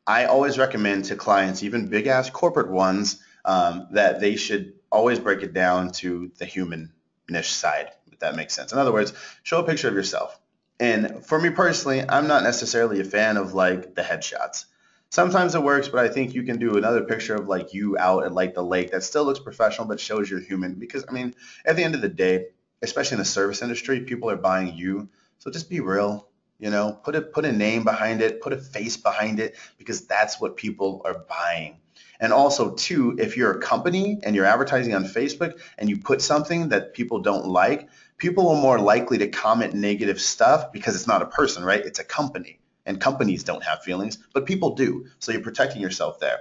I always recommend to clients, even big ass corporate ones, that they should always break it down to the human-ish side, if that makes sense. In other words, show a picture of yourself. And for me personally, I'm not necessarily a fan of like the headshots. Sometimes it works, but I think you can do another picture of like you out at like the lake that still looks professional but shows you're human. Because I mean, at the end of the day, especially in the service industry, people are buying you. So just be real. Put a name behind it, put a face behind it, because that's what people are buying. And also, too, if you're a company and you're advertising on Facebook and you put something that people don't like, people are more likely to comment negative stuff because it's not a person, right? It's a company. And companies don't have feelings, but people do. So you're protecting yourself there.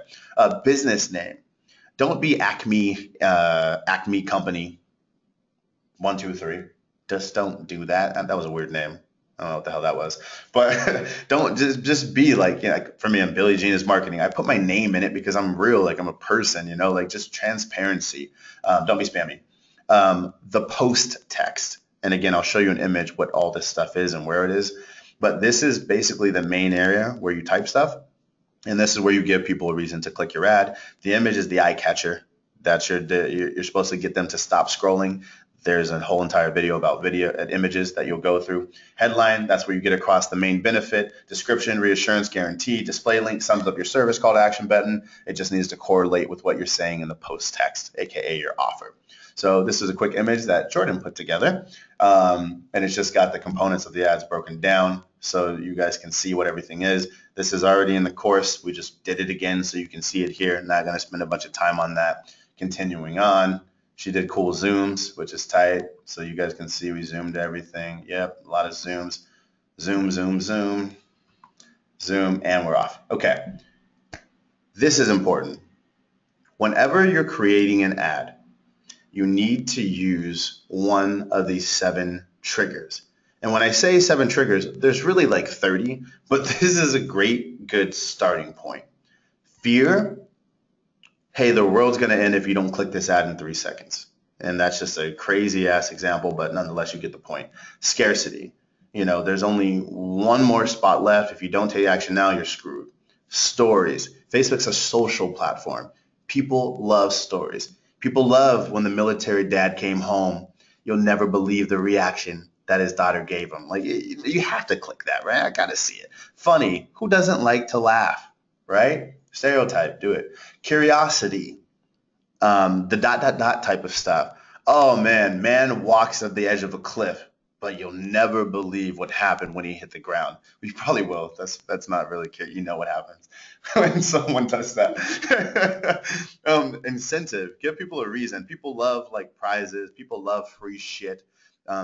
Business name. Don't be Acme Company 123. Just don't do that. That was a weird name. I don't know what the hell that was, but don't just be like, like for me, I'm Billy Jean is marketing. I put my name in it because I'm real, like I'm a person, like just transparency. Don't be spammy. The post text, and again, I'll show you an image what all this stuff is and where it is. But this is basically the main area where you type stuff, and this is where you give people a reason to click your ad. The image is the eye catcher. You're supposed to get them to stop scrolling. There's a whole entire video about video and images that you'll go through. Headline, that's where you get across the main benefit. Description, reassurance, guarantee. Display link sums up your service. Call to action button. It just needs to correlate with what you're saying in the post text, aka your offer. So this is a quick image that Jordan put together, and it's just got the components of the ads broken down so you guys can see what everything is. This is already in the course. We just did it again so you can see it here. Not going to spend a bunch of time on that. Continuing on. She did cool zooms, which is tight. So you guys can see we zoomed everything. Yep, a lot of zooms. Zoom, zoom, zoom. Zoom, and we're off. Okay. This is important. Whenever you're creating an ad, you need to use one of these 7 triggers. And when I say 7 triggers, there's really like 30, but this is a good starting point. Fear. Hey, the world's going to end if you don't click this ad in 3 seconds. And that's just a crazy ass example, but nonetheless, you get the point. Scarcity. There's only one more spot left. If you don't take action now, you're screwed. Stories. Facebook's a social platform. People love stories. People love when the military dad came home. You'll never believe the reaction that his daughter gave him. Like, you have to click that, right? I got to see it. Funny. Who doesn't like to laugh, right? Stereotype, do it. Curiosity, the ... type of stuff. Oh man walks at the edge of a cliff, but you'll never believe what happened when he hit the ground. You probably will. That's not really cute. You know what happens when someone does that. Incentive, give people a reason. People love like prizes. People love free shit.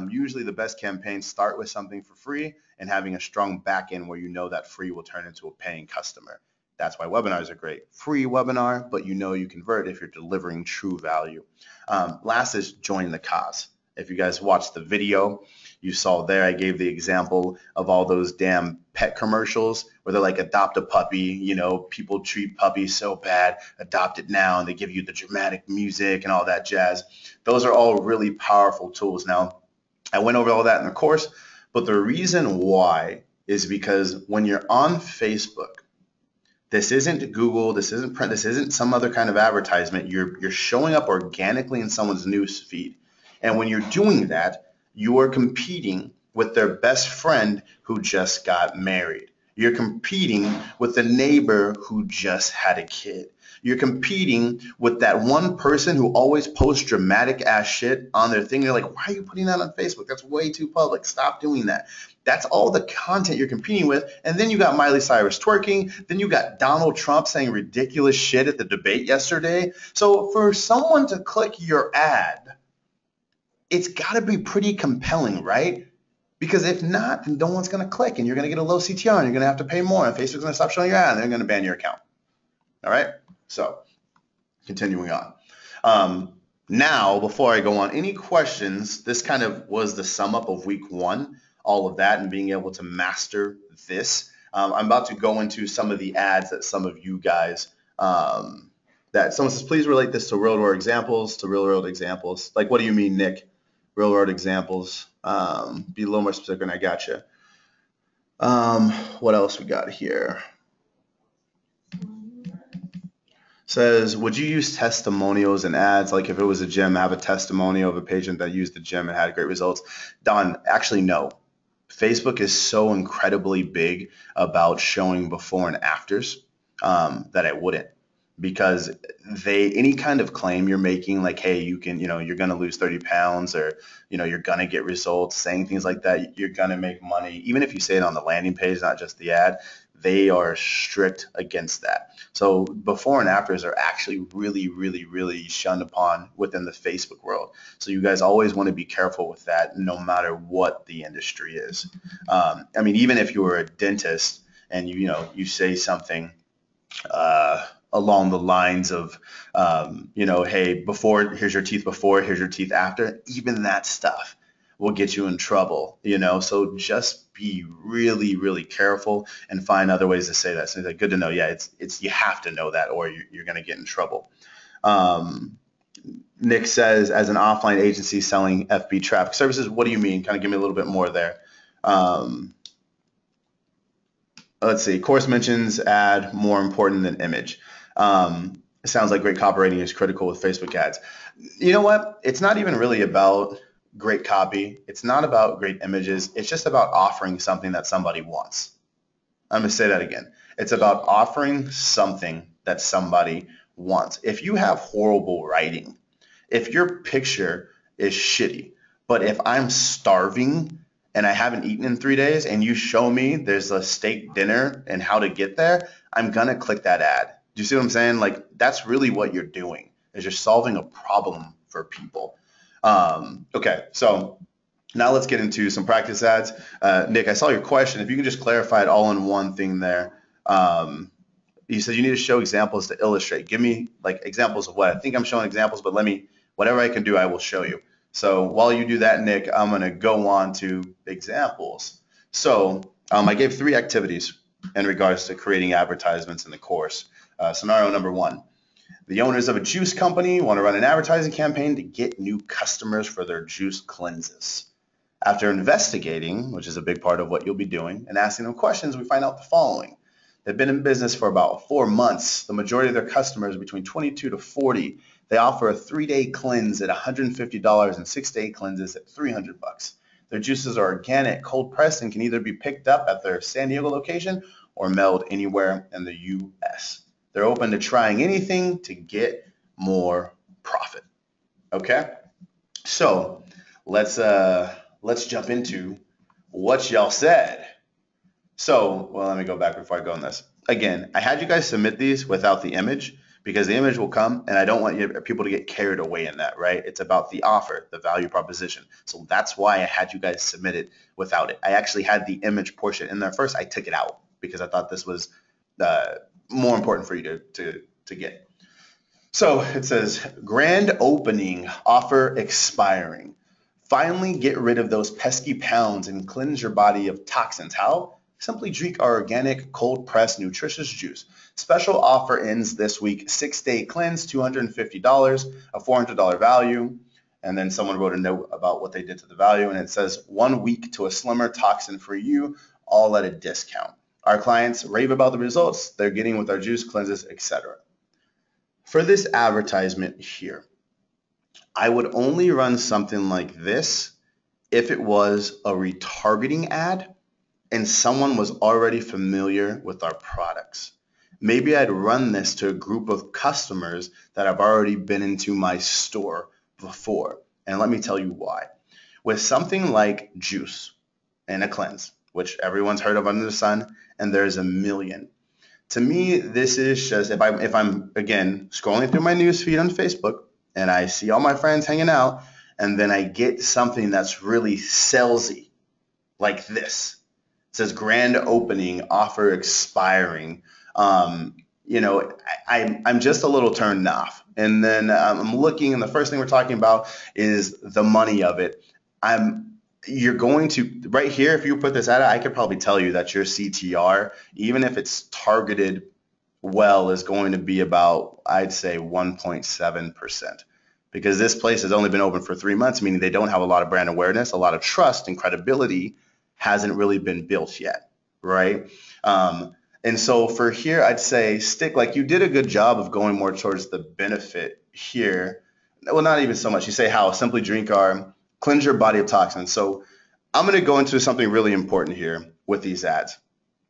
Usually the best campaigns start with something for free and having a strong back end where that free will turn into a paying customer. That's why webinars are great. Free webinar, but you convert if you're delivering true value. Last is join the cause. If you guys watched the video, you saw there I gave the example of all those damn pet commercials where they're like, adopt a puppy, people treat puppies so bad, adopt it now, and they give you the dramatic music and all that jazz. Those are all really powerful tools. Now, I went over all that in the course, but the reason why is because when you're on Facebook, this isn't Google, this isn't print, this isn't some other kind of advertisement. You're showing up organically in someone's news feed. And when you're doing that, you are competing with their best friend who just got married. You're competing with the neighbor who just had a kid. You're competing with that one person who always posts dramatic ass shit on their thing. They're like, why are you putting that on Facebook? That's way too public. Stop doing that. That's all the content you're competing with. And then you got Miley Cyrus twerking. Then you got Donald Trump saying ridiculous shit at the debate yesterday. So for someone to click your ad, it's got to be pretty compelling, right? Because if not, then no one's going to click and you're going to get a low CTR and you're going to have to pay more and Facebook's going to stop showing your ad and they're going to ban your account. All right? So continuing on. Now, before I go on, any questions? This kind of was the sum up of week 1, all of that and being able to master this. I'm about to go into some of the ads that some of you guys, that someone says, please relate this to real world examples. Like, what do you mean, Nick? Real world examples. Be a little more specific and I got you. What else we got here? Says, would you use testimonials and ads? Like if it was a gym, have a testimonial of a patient that used the gym and had great results. Don, actually, no. Facebook is so incredibly big about showing before and afters that I wouldn't. Because any kind of claim you're making, like, hey, you can, you're going to lose 30 pounds or, you're going to get results, saying things like that, you're going to make money. Even if you say it on the landing page, not just the ad, they are strict against that. So before and afters are actually really, really, really shunned upon within the Facebook world. So you guys always want to be careful with that no matter what the industry is. I mean, even if you were a dentist and you say something along the lines of, hey, here's your teeth before, here's your teeth after, even that stuff will get you in trouble, so just be really, really careful and find other ways to say that. So it's like, good to know. Yeah, it's you have to know that or you're going to get in trouble. Nick says, as an offline agency selling FB traffic services, what do you mean? Kind of give me a little bit more there. Let's see. Course mentions ad more important than image. It sounds like great copywriting is critical with Facebook ads. You know what? It's not even really about great copy. It's not about great images. It's just about offering something that somebody wants. I'm going to say that again. It's about offering something that somebody wants. If you have horrible writing, if your picture is shitty, but if I'm starving and I haven't eaten in 3 days and you show me there's a steak dinner and how to get there, I'm going to click that ad. Do you see what I'm saying? Like, that's really what you're doing, is you're solving a problem for people. Okay, so now let's get into some practice ads. Nick, I saw your question. If you can just clarify it all in one thing there. You said you need to show examples to illustrate. Give me like examples of what? I think I'm showing examples, but whatever I can do, I will show you. So while you do that, Nick, I'm going to go on to examples. So I gave 3 activities in regards to creating advertisements in the course. Scenario number 1. The owners of a juice company want to run an advertising campaign to get new customers for their juice cleanses. After investigating, which is a big part of what you'll be doing, and asking them questions, we find out the following. They've been in business for about 4 months. The majority of their customers, between 22 to 40, they offer a 3-day cleanse at $150 and 6-day cleanses at $300. Their juices are organic, cold pressed, and can either be picked up at their San Diego location or mailed anywhere in the U.S. They're open to trying anything to get more profit. Okay? So let's jump into what y'all said. So, let me go back before I go on this. Again, I had you guys submit these without the image because the image will come and I don't want people to get carried away in that, right? It's about the offer, the value proposition. So that's why I had you guys submit it without it. I actually had the image portion in there first. I took it out because I thought this was more important for you to get. So it says, grand opening, offer expiring. Finally get rid of those pesky pounds and cleanse your body of toxins. How? Simply drink our organic, cold-pressed, nutritious juice. Special offer ends this week. 6-day cleanse, $250, a $400 value. And then someone wrote a note about what they did to the value, and it says 1 week to a slimmer toxin for you, all at a discount. Our clients rave about the results they're getting with our juice cleanses, etc. For this advertisement here, I would only run something like this if it was a retargeting ad and someone was already familiar with our products. Maybe I'd run this to a group of customers that have already been into my store before. And let me tell you why. With something like juice and a cleanse, which everyone's heard of under the sun, and there's a million. To me, this is just if I'm again scrolling through my news feed on Facebook and I see all my friends hanging out, and then I get something that's really salesy, like this. It says grand opening, offer expiring. Um, I'm just a little turned off. And then I'm looking, and the first thing we're talking about is the money of it. You're going to, right here, if you put this ad, I could probably tell you that your CTR, even if it's targeted well, is going to be about, I'd say, 1.7%. Because this place has only been open for 3 months, meaning they don't have a lot of brand awareness, a lot of trust and credibility hasn't really been built yet, right? And so for here, I'd say stick, like you did a good job of going more towards the benefit here. Well, not even so much. You say how, simply drink our, cleanse your body of toxins. So I'm going to go into something really important here with these ads.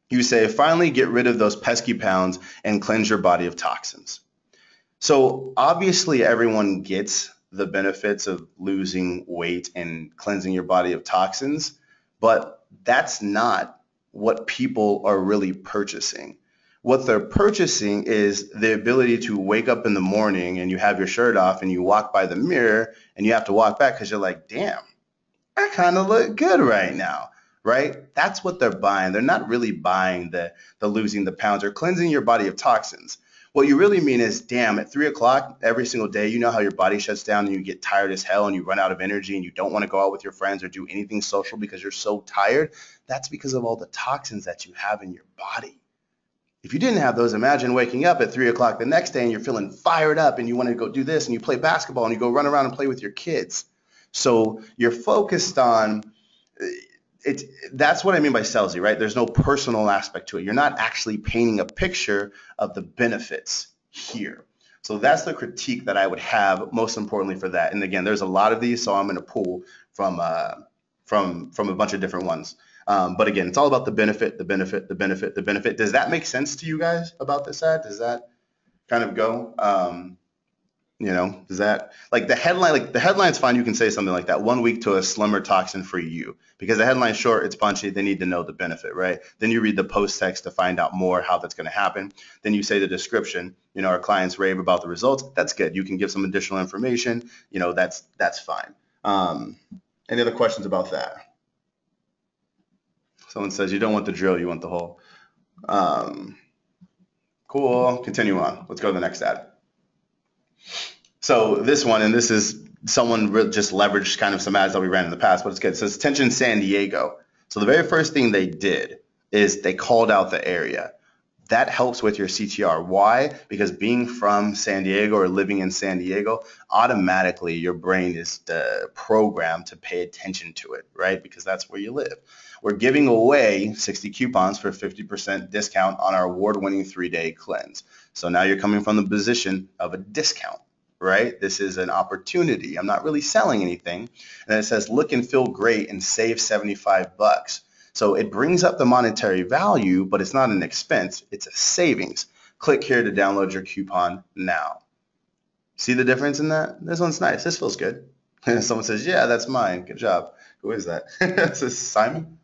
You say, finally get rid of those pesky pounds and cleanse your body of toxins. So obviously everyone gets the benefits of losing weight and cleansing your body of toxins, but that's not what people are really purchasing. What they're purchasing is the ability to wake up in the morning and you have your shirt off and you walk by the mirror and you have to walk back because you're like, damn, I kind of look good right now, right? That's what they're buying. They're not really buying the losing the pounds or cleansing your body of toxins. What you really mean is, damn, at 3 o'clock every single day, you know how your body shuts down and you get tired as hell and you run out of energy and you don't want to go out with your friends or do anything social because you're so tired. That's because of all the toxins that you have in your body. If you didn't have those, imagine waking up at 3 o'clock the next day and you're feeling fired up and you want to go do this and you play basketball and you go run around and play with your kids. So you're focused on it. That's what I mean by salesy, right? There's no personal aspect to it. You're not actually painting a picture of the benefits here. So that's the critique that I would have most importantly for that. And again, there's a lot of these, so I'm going to pull from a bunch of different ones. But again, it's all about the benefit, the benefit, the benefit, the benefit. Does that make sense to you guys about this ad? Does that kind of go? Does that, like the headline's fine. You can say something like that. 1 week to a slimmer toxin-free you, because the headline's short, it's punchy. They need to know the benefit, right? Then you read the post text to find out more how that's going to happen. Then you say the description. Our clients rave about the results. That's good. You can give some additional information. That's fine. Any other questions about that? Someone says you don't want the drill, you want the hole. Cool. Continue on. Let's go to the next ad. So this one, and this is someone just leveraged kind of some ads that we ran in the past, but it's good. It says attention San Diego. So the very first thing they did is they called out the area. That helps with your CTR. Why? Because being from San Diego or living in San Diego, automatically your brain is programmed to pay attention to it, right? Because that's where you live. We're giving away 60 coupons for 50% discount on our award-winning 3-day cleanse. So now you're coming from the position of a discount, right? This is an opportunity. I'm not really selling anything. And then it says look and feel great and save $75. So it brings up the monetary value, but it's not an expense. It's a savings. Click here to download your coupon now. See the difference in that? This one's nice. This feels good. And someone says, yeah, that's mine. Good job. Who is that? This is Simon.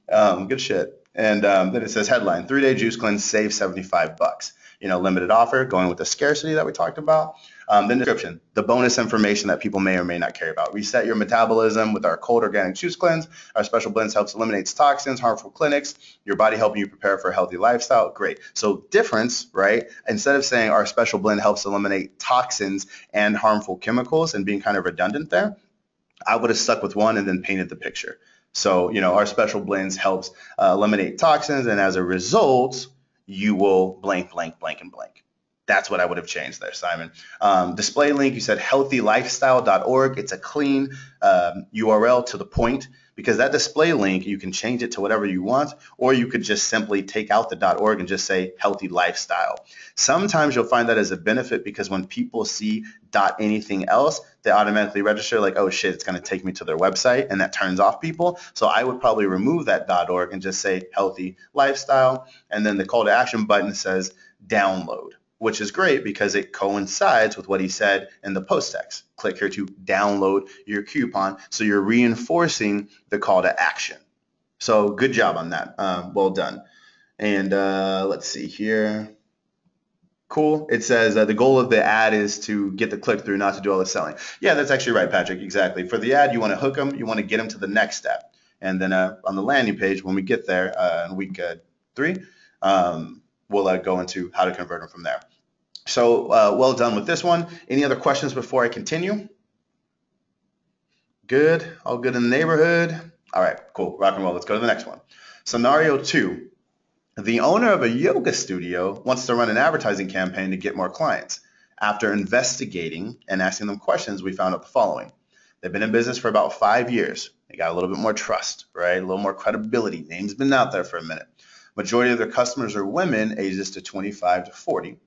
Good shit. And then it says headline, 3-day juice cleanse, save $75. Limited offer, going with the scarcity that we talked about. Then description, the bonus information that people may or may not care about. Reset your metabolism with our cold organic juice cleanse. Our special blends helps eliminate toxins, harmful clinics, your body helping you prepare for a healthy lifestyle. Great. So difference, right? Instead of saying our special blend helps eliminate toxins and harmful chemicals and being kind of redundant there, I would have stuck with one and then painted the picture. So, our special blends helps eliminate toxins, and as a result, you will blank, blank, blank, and blank. That's what I would have changed there, Simon. Display link, you said healthylifestyle.org. It's a clean URL to the point, because that display link, you can change it to whatever you want, or you could just simply take out the .org and just say healthy lifestyle. Sometimes you'll find that as a benefit, because when people see .anything else, they automatically register like, oh shit, it's going to take me to their website, and that turns off people. So I would probably remove that .org and just say healthy lifestyle, and then the call to action button says download, which is great because it coincides with what he said in the post text. Click here to download your coupon. So you're reinforcing the call to action. So good job on that. Well done. And let's see here. Cool. It says the goal of the ad is to get the click through, not to do all the selling. Yeah, that's actually right, Patrick. Exactly. For the ad, you want to hook them. You want to get them to the next step. And then on the landing page, when we get there in week 3, we'll go into how to convert them from there. So well done with this one. Any other questions before I continue? Good. All good in the neighborhood. All right, cool. Rock and roll. Let's go to the next one. Scenario 2. The owner of a yoga studio wants to run an advertising campaign to get more clients. After investigating and asking them questions, we found out the following. They've been in business for about 5 years. They got a little bit more trust, right? A little more credibility. Name's been out there for a minute. Majority of their customers are women ages to 25 to 40.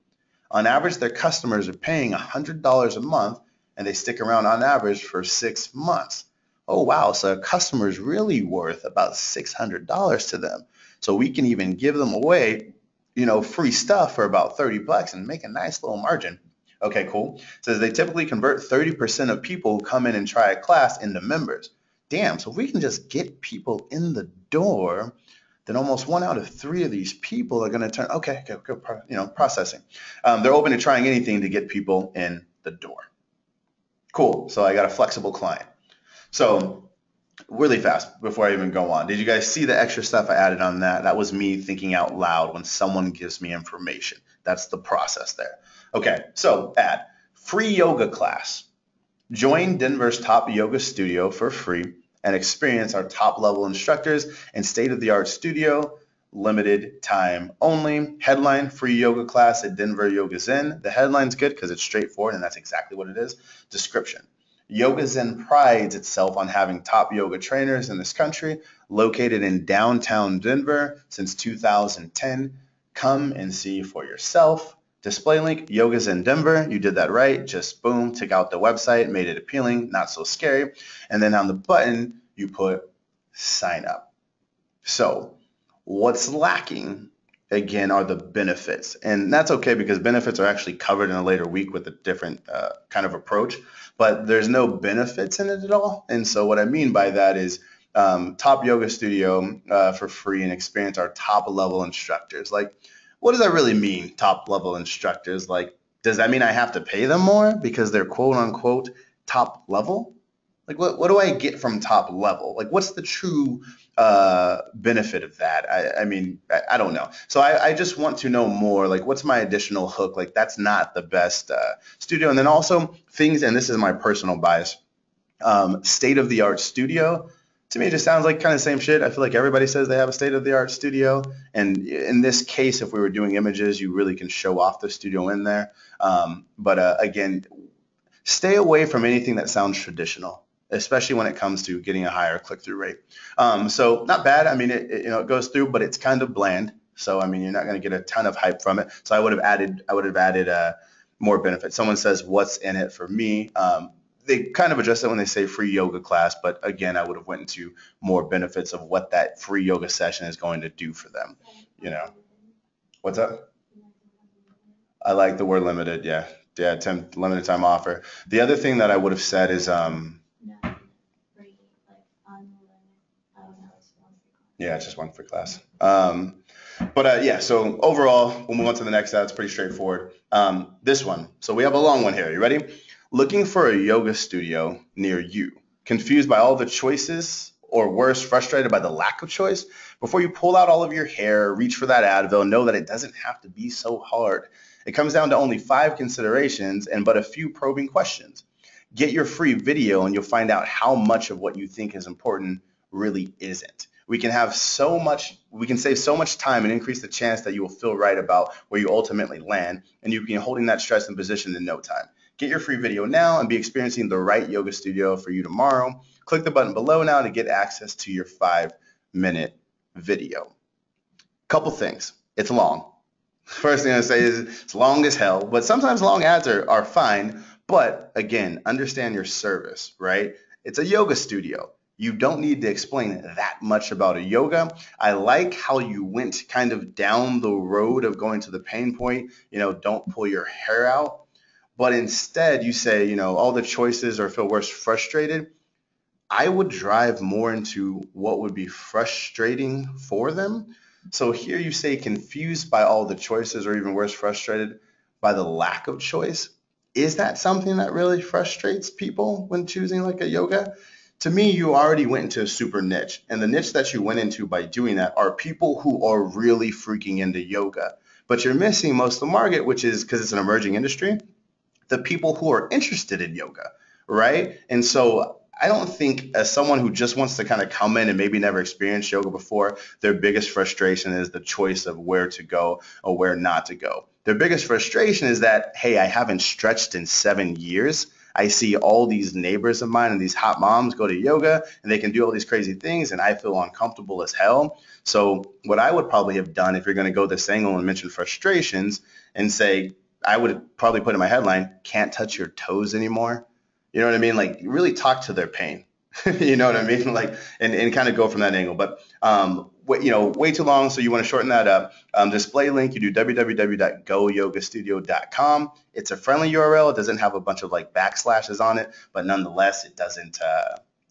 On average, their customers are paying $100 a month, and they stick around on average for 6 months. Oh, wow. So a customer is really worth about $600 to them. So we can even give them away, free stuff for about $30 and make a nice little margin. Okay, cool. It says they typically convert 30% of people who come in and try a class into members. Damn, so if we can just get people in the door, then almost 1 out of 3 of these people are going to turn, okay, processing. They're open to trying anything to get people in the door. Cool. So I got a flexible client. So really fast before I even go on, did you guys see the extra stuff I added on that? That was me thinking out loud when someone gives me information. That's the process there. Okay, so add free yoga class. Join Denver's top yoga studio for free and experience our top level instructors and state-of-the-art studio, limited time only. Headline, free yoga class at Denver Yoga Zen. The headline's good because it's straightforward and that's exactly what it is. Description. Yoga Zen prides itself on having top yoga trainers in this country, located in downtown Denver since 2010. Come and see for yourself. Display link, Yoga Zen Denver. You did that right. Just boom, took out the website, made it appealing, not so scary. And then on the button, you put sign up. So what's lacking, again, are the benefits. And that's okay because benefits are actually covered in a later week with a different kind of approach. But there's no benefits in it at all. And so what I mean by that is top yoga studio for free and experience our top level instructors. Like, what does that really mean, top level instructors? Like, does that mean I have to pay them more because they're quote unquote top level? Like, what do I get from top level? Like, what's the true benefit of that? I don't know. So I just want to know more. Like, what's my additional hook? Like, that's not the best studio. And then also things, and this is my personal bias, state-of-the-art studio. To me, it just sounds like kind of same shit. I feel like everybody says they have a state-of-the-art studio. And in this case, if we were doing images, you really can show off the studio in there. But again, stay away from anything that sounds traditional, especially when it comes to getting a higher click-through rate. So not bad. I mean, it goes through, but it's kind of bland. So I mean, you're not going to get a ton of hype from it. So I would have added more benefits. Someone says, "What's in it for me?" They kind of address it when they say free yoga class, but again, I would have went into more benefits of what that free yoga session is going to do for them. What's up? I like the word limited. Yeah, limited time offer. The other thing that I would have said is yeah, it's just one free class. But so overall, we'll move on to the next. It's pretty straightforward. This one. So we have a long one here. You ready? Looking for a yoga studio near you. Confused by all the choices, or worse, frustrated by the lack of choice? Before you pull out all of your hair, reach for that Advil, know that it doesn't have to be so hard. It comes down to only 5 considerations and but a few probing questions. Get your free video and you'll find out how much of what you think is important really isn't. We can have so much, we can save so much time and increase the chance that you will feel right about where you ultimately land, and you can be holding that stress and position in no time. Get your free video now and be experiencing the right yoga studio for you tomorrow. Click the button below now to get access to your 5-minute video. Couple things. It's long. First thing I say is it's long as hell, but sometimes long ads are fine. But again, understand your service, right? It's a yoga studio. You don't need to explain that much about a yoga. I like how you went kind of down the road of going to the pain point, don't pull your hair out. But instead you say, all the choices or feel worse frustrated. I would drive more into what would be frustrating for them. So here you say confused by all the choices, or even worse, frustrated by the lack of choice. Is that something that really frustrates people when choosing like a yoga? To me, you already went into a super niche, and the niche that you went into by doing that are people who are really freaking into yoga. But you're missing most of the market, which is because it's an emerging industry, the people who are interested in yoga, right? And so I don't think, as someone who just wants to kind of come in and maybe never experienced yoga before, their biggest frustration is the choice of where to go or where not to go. Their biggest frustration is that, hey, I haven't stretched in 7 years. I see all these neighbors of mine and these hot moms go to yoga and they can do all these crazy things, and I feel uncomfortable as hell. So what I would probably have done, if you're going to go this angle and mention frustrations, and say, I would probably put in my headline, can't touch your toes anymore. You know what I mean? Like, really talk to their pain. You know what I mean? Like, and kind of go from that angle. But way too long, so you want to shorten that up. Display link, you do www.goyogastudio.com. It's a friendly URL. It doesn't have a bunch of like backslashes on it, but nonetheless, it doesn't.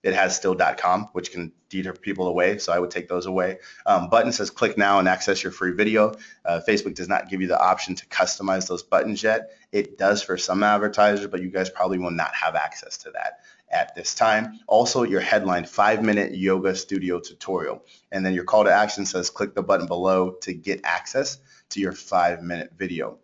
It has still .com, which can deter people away, so I would take those away. Button says click now and access your free video. Facebook does not give you the option to customize those buttons yet. It does for some advertisers, but you guys probably will not have access to that at this time. Also, your headline, 5-minute yoga studio tutorial. And then your call to action says click the button below to get access to your 5-minute video.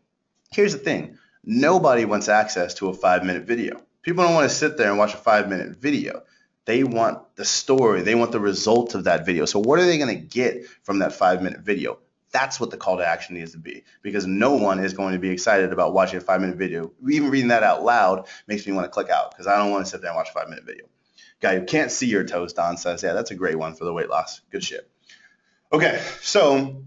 Here's the thing. Nobody wants access to a 5-minute video. People don't want to sit there and watch a 5-minute video. They want the story. They want the result of that video. So what are they going to get from that 5-minute video? That's what the call to action needs to be, because no one is going to be excited about watching a 5-minute video. Even reading that out loud makes me want to click out, because I don't want to sit there and watch a 5-minute video. Guy who can't see your toes, Don says, yeah, that's a great one for the weight loss. Good shit. Okay, so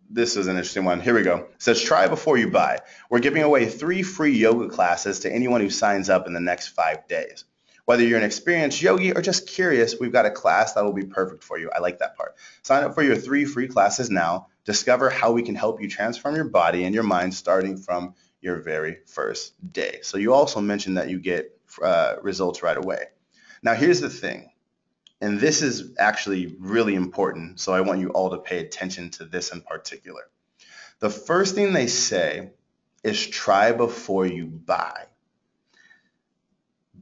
this is an interesting one. Here we go. It says, try before you buy. We're giving away 3 free yoga classes to anyone who signs up in the next 5 days. Whether you're an experienced yogi or just curious, we've got a class that will be perfect for you. I like that part. Sign up for your 3 free classes now. Discover how we can help you transform your body and your mind starting from your very first day. So you also mentioned that you get results right away. Now here's the thing, and this is actually really important, so I want you all to pay attention to this in particular. The first thing they say is try before you buy.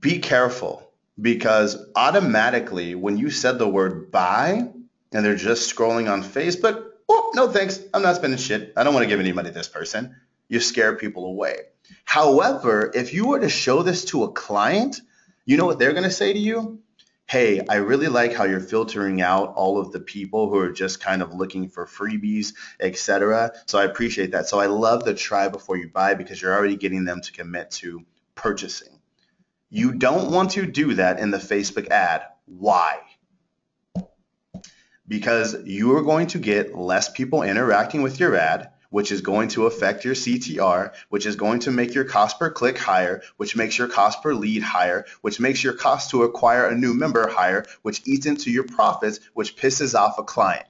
Be careful, because automatically when you said the word buy and they're just scrolling on Facebook, oh, no thanks, I'm not spending shit. I don't want to give any money to this person. You scare people away. However, if you were to show this to a client, you know what they're going to say to you? Hey, I really like how you're filtering out all of the people who are just kind of looking for freebies, etc. So I appreciate that. So I love the try before you buy, because you're already getting them to commit to purchasing. You don't want to do that in the Facebook ad. Why? Because you are going to get less people interacting with your ad, which is going to affect your CTR, which is going to make your cost per click higher, which makes your cost per lead higher, which makes your cost to acquire a new member higher, which eats into your profits, which pisses off a client.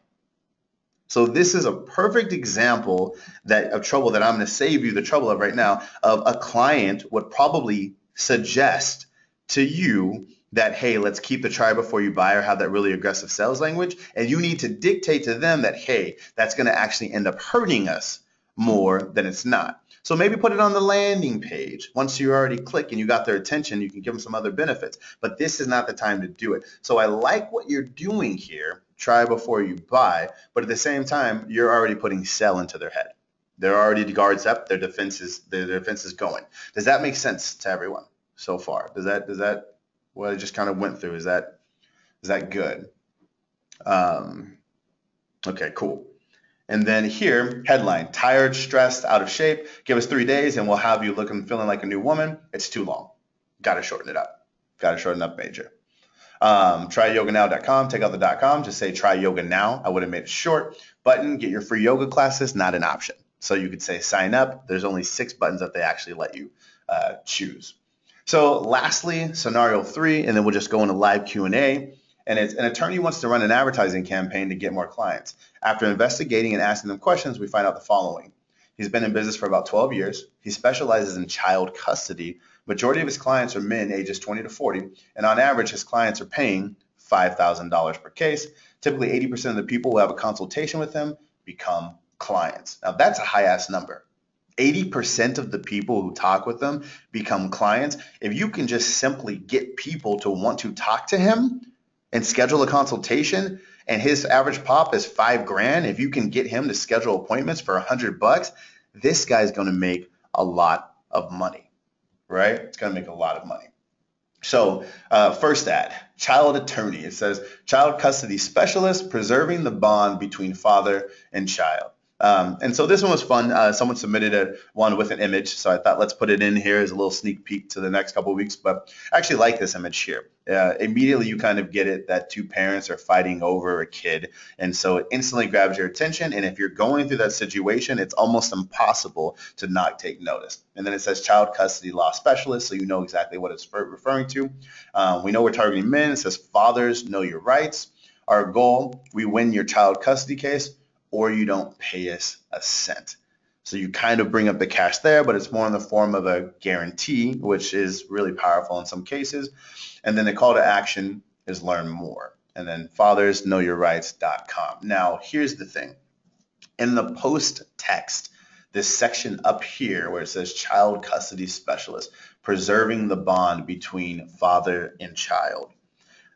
So this is a perfect example of trouble that I'm going to save you the trouble of right now, of a client would probably suggest to you that, hey, let's keep the try before you buy, or have that really aggressive sales language. And you need to dictate to them that, hey, that's going to actually end up hurting us more than it's not. So maybe put it on the landing page. Once you already click and you got their attention, you can give them some other benefits. But this is not the time to do it. So I like what you're doing here, try before you buy, but at the same time, you're already putting sell into their head. They're already the guards up, their defense is going. Does that make sense to everyone so far? Does that what I just kind of went through, is that good? Okay, cool. And then here, headline, tired, stressed, out of shape. Give us 3 days and we'll have you looking, feeling like a new woman. It's too long. Got to shorten it up. Got to shorten up major. Tryyoganow.com. Take out the .com. Just say try yoga now. I would have made it short. Button, get your free yoga classes, not an option. So you could say sign up. There's only 6 buttons that they actually let you choose. So lastly, scenario 3, and then we'll just go into live Q&A. And it's an attorney wants to run an advertising campaign to get more clients. After investigating and asking them questions, we find out the following. He's been in business for about 12 years. He specializes in child custody. Majority of his clients are men ages 20 to 40, and on average, his clients are paying $5,000 per case. Typically, 80% of the people who have a consultation with him become clients. Now, that's a high-ass number. 80% of the people who talk with them become clients. If you can just simply get people to want to talk to him and schedule a consultation, and his average pop is $5,000, if you can get him to schedule appointments for $100, this guy's going to make a lot of money, right? It's going to make a lot of money. So first ad, child attorney. It says child custody specialist, preserving the bond between father and child. And so this one was fun. Someone submitted one with an image, so I thought let's put it in here as a little sneak peek to the next couple of weeks. But I actually like this image here. Immediately you kind of get it that two parents are fighting over a kid, and so it instantly grabs your attention. And if you're going through that situation, it's almost impossible to not take notice. And then it says child custody law specialist, so you know exactly what it's referring to. We know we're targeting men. It says fathers know your rights. Our goal, we win your child custody case, or you don't pay us a cent. So you kind of bring up the cash there, but it's more in the form of a guarantee, which is really powerful in some cases. And then the call to action is learn more. And then fathersknowyourrights.com. Now, here's the thing. In the post text, this section up here where it says child custody specialist, preserving the bond between father and child.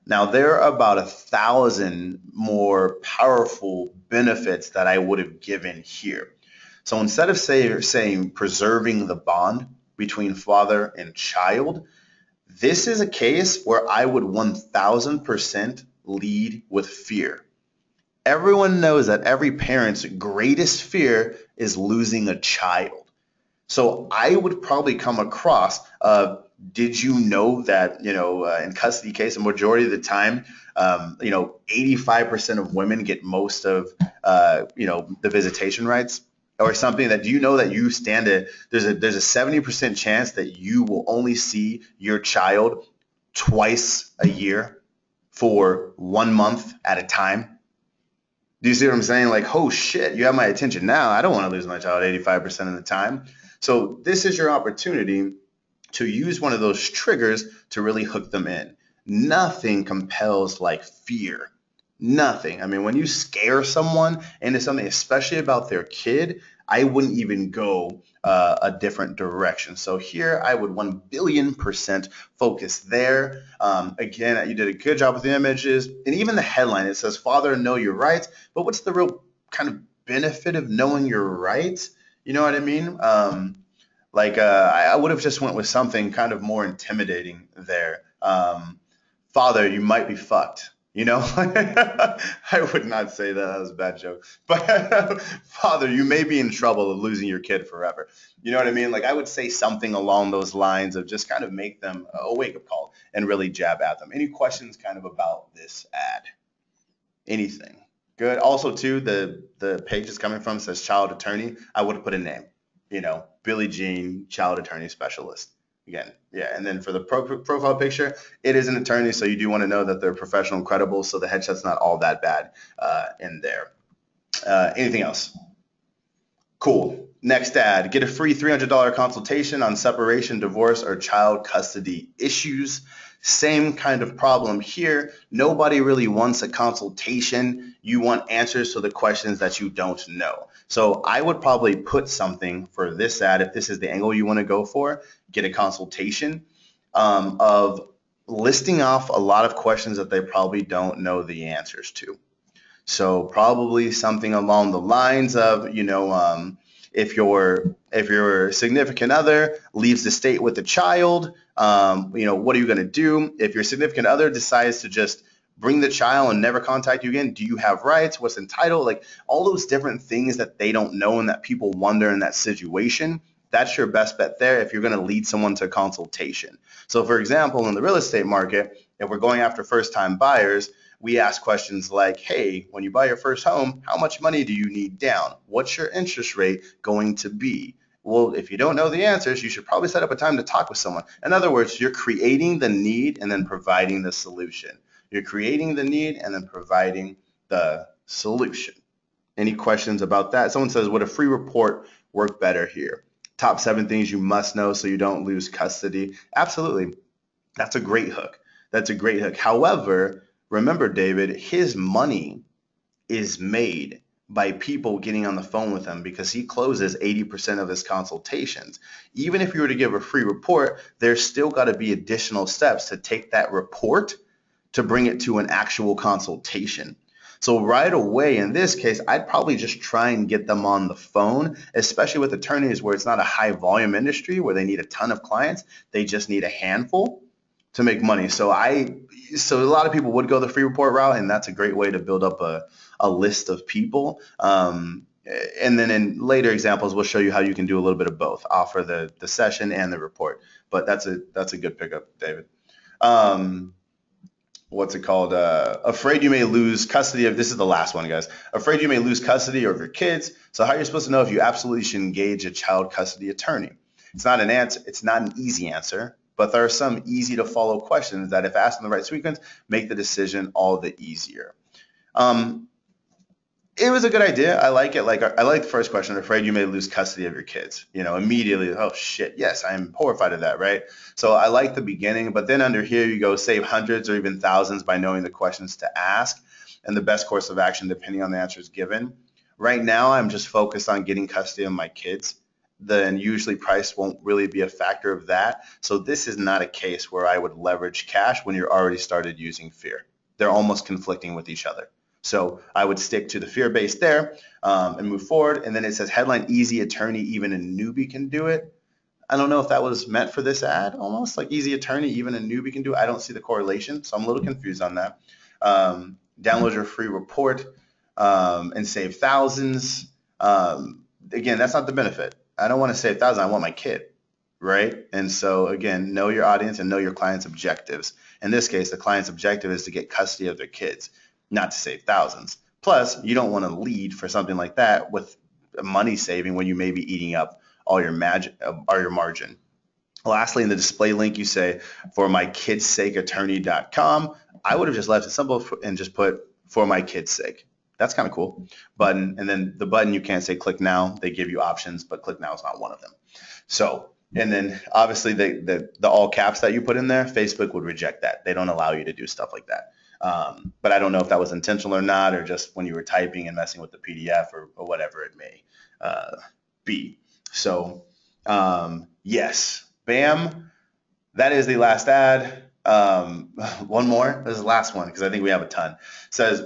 Now, there are about 1,000 more powerful benefits that I would have given here. So instead of saying preserving the bond between father and child, this is a case where I would 1,000% lead with fear. Everyone knows that every parent's greatest fear is losing a child. So I would probably come across did you know that, in custody case, the majority of the time, 85% of women get most of, the visitation rights or something that, do you know that you stand there's a 70% chance that you will only see your child twice a year for 1 month at a time? Do you see what I'm saying? Like, oh shit, you have my attention now. I don't want to lose my child 85% of the time. So this is your opportunity to use one of those triggers to really hook them in. Nothing compels like fear. Nothing. I mean, when you scare someone into something, especially about their kid, I wouldn't even go a different direction. So here I would 1,000,000,000% focus there. Again, you did a good job with the images and even the headline. It says, Father, know your rights. But what's the real kind of benefit of knowing your rights? You know what I mean? I would have just went with something kind of more intimidating there. Father, you might be fucked. I would not say that. That was a bad joke. But Father, you may be in trouble of losing your kid forever. You know what I mean? Like I would say something along those lines of just kind of make them a wake-up call and really jab at them. Any questions kind of about this ad? Anything? Good. Also, too, the page is coming from says child attorney. I would have put a name. Billie Jean, child attorney specialist. Again, yeah. And then for the profile picture, it is an attorney, so you do want to know that they're professional and credible, so the headshot's not all that bad in there. Anything else? Cool. Next ad, get a free $300 consultation on separation, divorce, or child custody issues. Same kind of problem here. Nobody really wants a consultation. You want answers to the questions that you don't know. So I would probably put something for this ad, if this is the angle you want to go for, get a consultation of listing off a lot of questions that they probably don't know the answers to. So probably something along the lines of, if your significant other leaves the state with a child, what are you going to do? If your significant other decides to just bring the child and never contact you again? Do you have rights? What's entitled? Like all those different things that they don't know and that people wonder in that situation. That's your best bet there if you're going to lead someone to consultation. So for example, in the real estate market, if we're going after first-time buyers, we ask questions like, hey, when you buy your first home, how much money do you need down? What's your interest rate going to be? Well, if you don't know the answers, you should probably set up a time to talk with someone. In other words, you're creating the need and then providing the solution. You're creating the need and then providing the solution. Any questions about that? Someone says, would a free report work better here? Top 7 things you must know so you don't lose custody. Absolutely. That's a great hook. That's a great hook. However, remember, David, his money is made by people getting on the phone with him because he closes 80% of his consultations. Even if you were to give a free report, there's still got to be additional steps to take that report to bring it to an actual consultation. So right away, in this case, I'd probably just try and get them on the phone, especially with attorneys where it's not a high volume industry where they need a ton of clients. They just need a handful to make money. So a lot of people would go the free report route, and that's a great way to build up a list of people. And then in later examples, we'll show you how you can do a little bit of both, offer the session and the report. But that's a good pickup, David. What's it called? Afraid you may lose custody of, this is the last one, guys. Afraid you may lose custody of your kids. So how are you supposed to know if you absolutely should engage a child custody attorney? It's not an answer. It's not an easy answer, but there are some easy to follow questions that if asked in the right sequence, make the decision all the easier. It was a good idea. I like it. Like I like the first question. Afraid you may lose custody of your kids. You know, immediately, oh shit, yes, I'm horrified of that, right? So I like the beginning, but then under here you go save hundreds or even thousands by knowing the questions to ask and the best course of action depending on the answers given. Right now, I'm just focused on getting custody of my kids. Then usually price won't really be a factor of that. So this is not a case where I would leverage cash when you're already started using fear. They're almost conflicting with each other. So I would stick to the fear base there and move forward. And then it says headline easy attorney, even a newbie can do it. I don't know if that was meant for this ad, almost like easy attorney, even a newbie can do it. I don't see the correlation, so I'm a little confused on that. Download your free report and save thousands. Again, that's not the benefit. I don't want to save thousands. I want my kid, right? And so again, know your audience and know your client's objectives. In this case, the client's objective is to get custody of their kids, not to save thousands. Plus, you don't want to lead for something like that with money saving when you may be eating up all your margin. Lastly, in the display link, you say, for my kids' sake attorney.com. I would have just left it simple and just put for my kids' sake. That's kind of cool. Button, and then the button, you can't say click now. They give you options, but click now is not one of them. So, and then obviously the all caps that you put in there, Facebook would reject that. They don't allow you to do stuff like that. But I don't know if that was intentional or not, or just when you were typing and messing with the PDF or whatever it may be. So yes, bam, that is the last ad. One more, this is the last one because I think we have a ton. It says,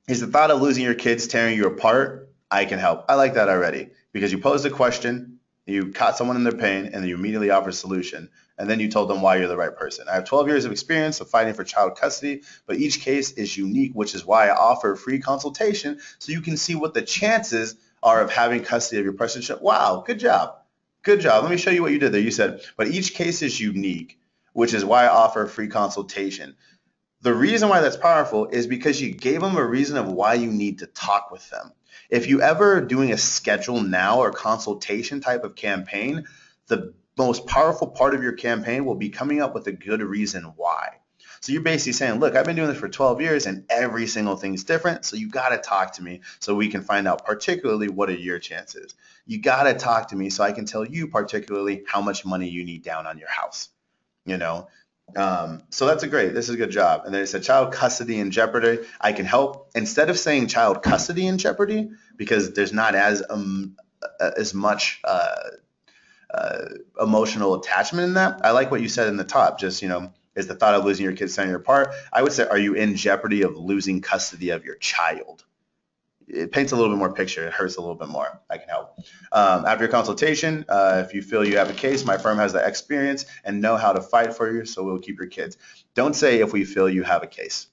is the thought of losing your kids tearing you apart? I can help. I like that already because you posed a question, you caught someone in their pain, and then you immediately offer a solution. And then you told them why you're the right person. I have 12 years of experience of fighting for child custody, but each case is unique, which is why I offer a free consultation so you can see what the chances are of having custody of your person. Wow, good job. Good job. Let me show you what you did there. You said, but each case is unique, which is why I offer a free consultation. The reason why that's powerful is because you gave them a reason of why you need to talk with them. If you ever are doing a schedule now or consultation type of campaign, the most powerful part of your campaign will be coming up with a good reason why. So you're basically saying, look, I've been doing this for 12 years and every single thing's different. So you got to talk to me so we can find out particularly what are your chances. You got to talk to me so I can tell you particularly how much money you need down on your house, you know. So this is a good job. And then it said child custody in jeopardy. I can help. Instead of saying child custody in jeopardy, because there's not as much emotional attachment in that. I like what you said in the top, just, is the thought of losing your kids tearing you apart. I would say, are you in jeopardy of losing custody of your child? It paints a little bit more picture. It hurts a little bit more. I can help. After your consultation, if you feel you have a case, my firm has the experience and know how to fight for you, so we'll keep your kids. Don't say if we feel you have a case.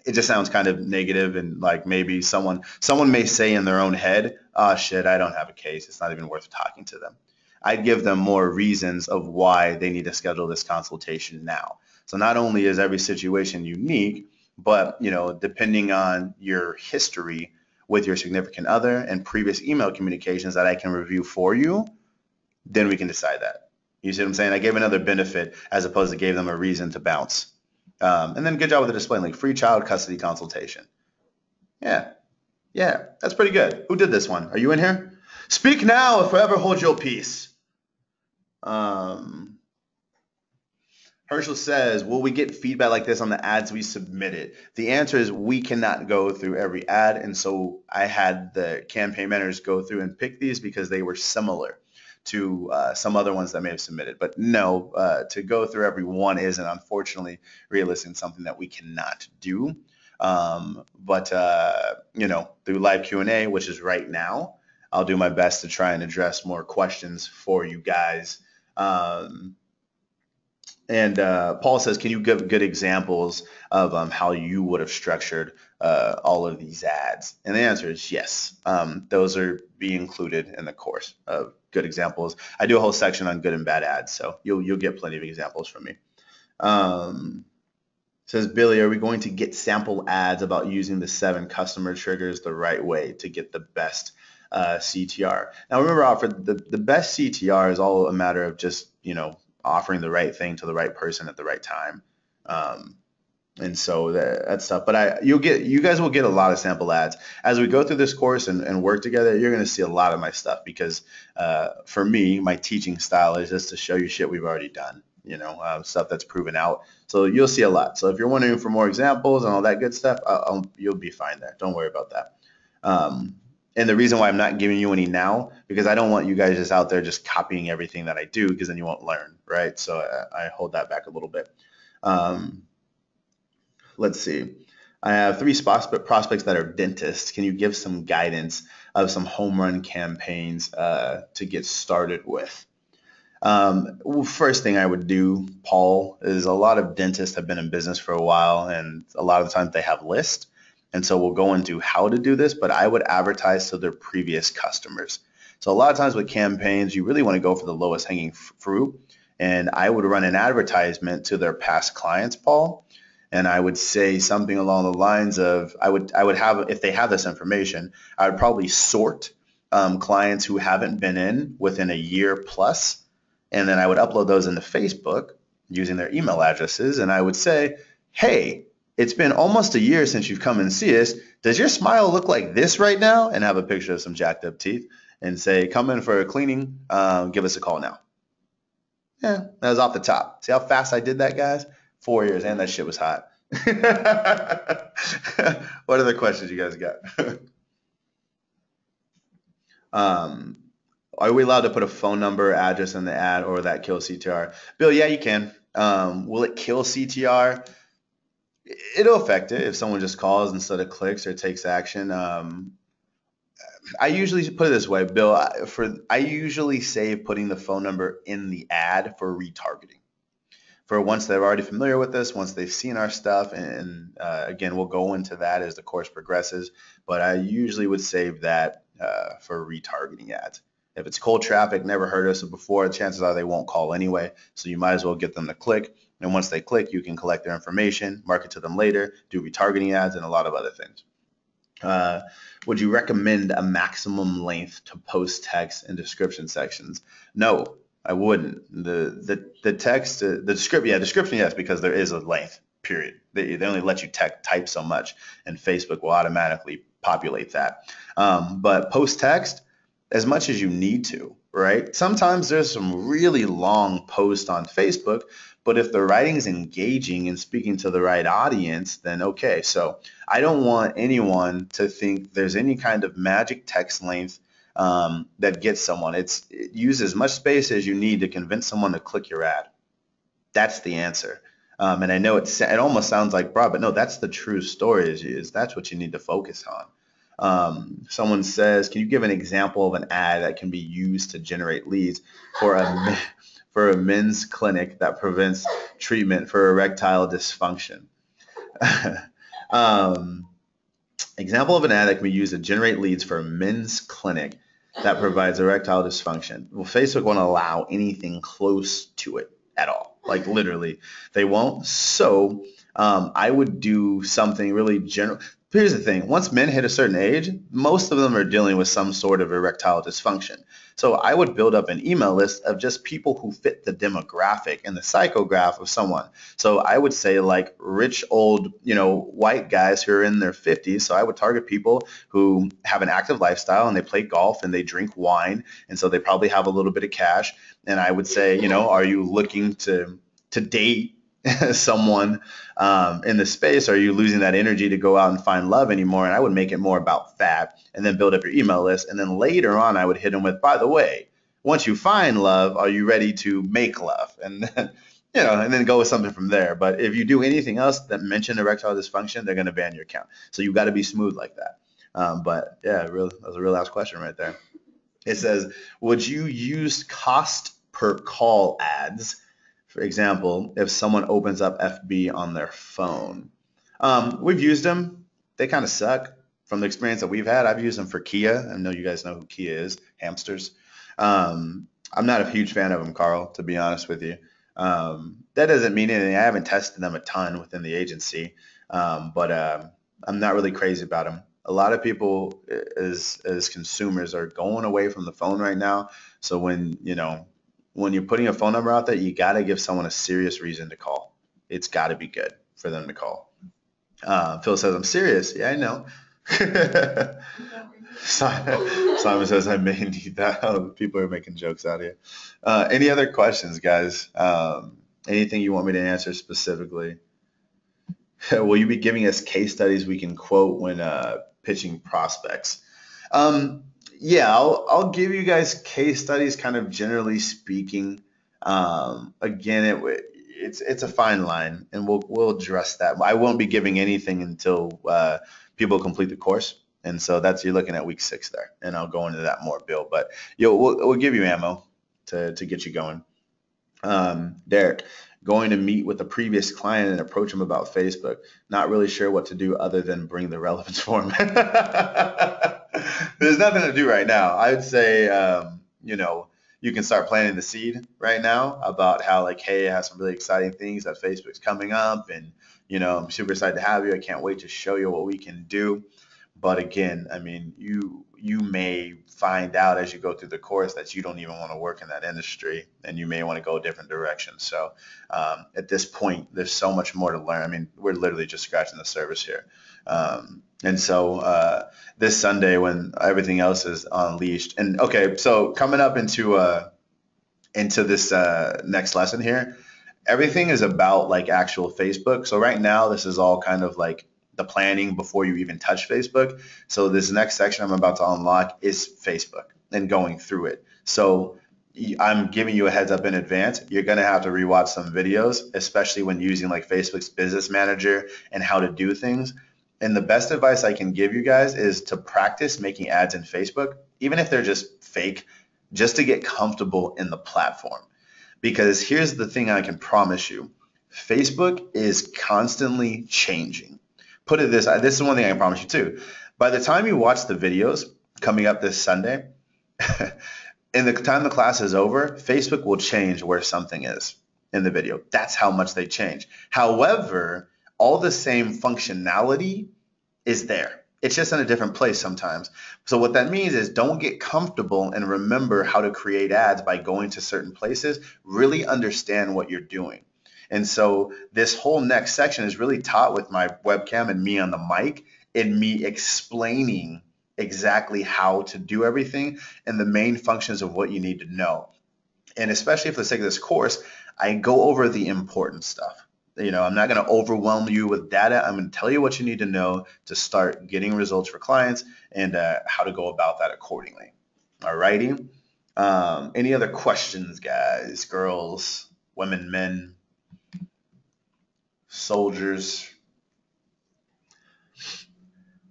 it just sounds kind of negative, and like maybe someone may say in their own head, oh shit, I don't have a case, it's not even worth talking to them. I'd give them more reasons of why they need to schedule this consultation now. So not only is every situation unique, but depending on your history with your significant other and previous email communications that I can review for you, then we can decide that. You see what I'm saying? I gave another benefit as opposed to gave them a reason to bounce. And then good job with the display link, free child custody consultation. Yeah, that's pretty good. Who did this one? Are you in here? Speak now or forever hold your peace. Herschel says, will we get feedback like this on the ads we submitted? The answer is we cannot go through every ad, and so I had the campaign managers go through and pick these because they were similar to some other ones that may have submitted. But no, to go through every one isn't, unfortunately, realistic, something that we cannot do. But through live Q&A, which is right now, I'll do my best to try and address more questions for you guys. And Paul says, can you give good examples of how you would have structured all of these ads? And the answer is yes. Those are be included in the course of good examples. I do a whole section on good and bad ads, so you'll get plenty of examples from me. Says Billy, are we going to get sample ads about using the 7 customer triggers the right way to get the best CTR? Now remember, Alfred, the best CTR is all a matter of just offering the right thing to the right person at the right time. And so that's stuff. But you guys will get a lot of sample ads as we go through this course and work together. You're going to see a lot of my stuff because for me, my teaching style is just to show you shit we've already done, stuff that's proven out. So you'll see a lot. So if you're wondering for more examples and all that good stuff, you'll be fine there. Don't worry about that. And the reason why I'm not giving you any now, because I don't want you guys just out there just copying everything that I do, because then you won't learn, right? So I hold that back a little bit. Let's see. I have 3 prospects that are dentists. Can you give some guidance of some home run campaigns to get started with? Well, first thing I would do, Paul, is a lot of dentists have been in business for a while, and a lot of the times they have lists. And so we'll go into how to do this, but I would advertise to their previous customers. So a lot of times with campaigns, you really want to go for the lowest hanging fruit. And I would run an advertisement to their past clients, Paul. And I would say something along the lines of, I would have, if they have this information, I would probably sort clients who haven't been in within a year plus. And then I would upload those into Facebook using their email addresses. And I would say, hey, it's been almost a year since you've come and see us. Does your smile look like this right now? And have a picture of some jacked up teeth and say, come in for a cleaning. Give us a call now. Yeah, that was off the top. See how fast I did that, guys? 4 years, and that shit was hot. What other questions you guys got? Are we allowed to put a phone number, address in the ad, or will that kill CTR? Bill, yeah, you can. Will it kill CTR? It'll affect it if someone just calls instead of clicks or takes action. I usually put it this way, Bill. I usually save putting the phone number in the ad for retargeting. For once they're already familiar with us, once they've seen our stuff, and again, we'll go into that as the course progresses. But I usually would save that for retargeting ads. If it's cold traffic, never heard of us before, chances are they won't call anyway. So you might as well get them to click. And once they click, you can collect their information, market to them later, do retargeting ads, and a lot of other things. Would you recommend a maximum length to post text and description sections? No, I wouldn't. The text, the description, yes, because there is a length, period. They only let you type so much, and Facebook will automatically populate that. But post text, as much as you need to, right? Sometimes there's some really long posts on Facebook, but if the writing's engaging and speaking to the right audience, then okay. So I don't want anyone to think there's any kind of magic text length that gets someone. Use as much space as you need to convince someone to click your ad. That's the answer. And I know it almost sounds like broad, but no, that's the true story. Is that's what you need to focus on. Someone says, can you give an example of an ad that can be used to generate leads for a men's clinic that prevents treatment for erectile dysfunction? Um, Example of an ad that can be used to generate leads for a men's clinic that provides erectile dysfunction. Well, Facebook won't allow anything close to it at all. Like literally, they won't. So I would do something really general. Here's the thing. Once men hit a certain age, most of them are dealing with some sort of erectile dysfunction. So I would build up an email list of just people who fit the demographic and the psychograph of someone. So I would say like rich old, white guys who are in their 50s. So I would target people who have an active lifestyle and they play golf and they drink wine. And so they probably have a little bit of cash. And I would say, are you looking to date someone in the space? Are you losing that energy to go out and find love anymore? And I would make it more about that and then build up your email list. And then later on, I would hit them with, by the way, once you find love, are you ready to make love? And then, and then go with something from there. But if you do anything else that mention erectile dysfunction, they're going to ban your account. So you got to be smooth like that. But yeah, that was a real last question right there. It says, would you use cost per call ads? For example, if someone opens up FB on their phone. We've used them. They kind of suck. From the experience that we've had, I've used them for Kia. I know you guys know who Kia is, hamsters. I'm not a huge fan of them, Carl, to be honest with you. That doesn't mean anything. I haven't tested them a ton within the agency, but I'm not really crazy about them. A lot of people as consumers are going away from the phone right now. So when you're putting a phone number out there, you got to give someone a serious reason to call. It's got to be good for them to call. Phil says, I'm serious. Yeah, I know. Simon says, I may need that. People are making jokes out here. Any other questions, guys? Anything you want me to answer specifically? Will you be giving us case studies we can quote when pitching prospects? Yeah, I'll give you guys case studies, kind of generally speaking. Again, it's a fine line, and we'll address that. I won't be giving anything until people complete the course, and so you're looking at week 6 there, and I'll go into that more, Bill. But we'll give you ammo to get you going. Derek, going to meet with a previous client and approach him about Facebook. Not really sure what to do other than bring the relevance form. There's nothing to do right now. I would say, you can start planting the seed right now about how like, hey, I have some really exciting things that Facebook's coming up, and I'm super excited to have you. I can't wait to show you what we can do. But again, I mean, you may find out as you go through the course that you don't even want to work in that industry, and you may want to go a different direction. So at this point, there's so much more to learn. I mean, we're literally just scratching the surface here. And so this Sunday, when everything else is unleashed, and okay, so coming up into this next lesson here, everything is about like actual Facebook. So right now, this is all kind of like the planning before you even touch Facebook. So this next section I'm about to unlock is Facebook and going through it. So I'm giving you a heads up in advance. You're going to have to rewatch some videos, especially when using like Facebook's business manager and how to do things. And the best advice I can give you guys is to practice making ads in Facebook, even if they're just fake, just to get comfortable in the platform. Because here's the thing I can promise you. Facebook is constantly changing. Put it this is one thing I can promise you too. By the time you watch the videos coming up this Sunday, in the time the class is over, Facebook will change where something is in the video. That's how much they change. However, all the same functionality is there. It's just in a different place sometimes. So what that means is don't get comfortable and remember how to create ads by going to certain places. Really understand what you're doing. And so this whole next section is really taught with my webcam and me on the mic and me explaining exactly how to do everything and the main functions of what you need to know. And especially for the sake of this course, I go over the important stuff. I'm not going to overwhelm you with data. I'm going to tell you what you need to know to start getting results for clients and how to go about that accordingly. All righty. Any other questions, guys, girls, women, men, soldiers?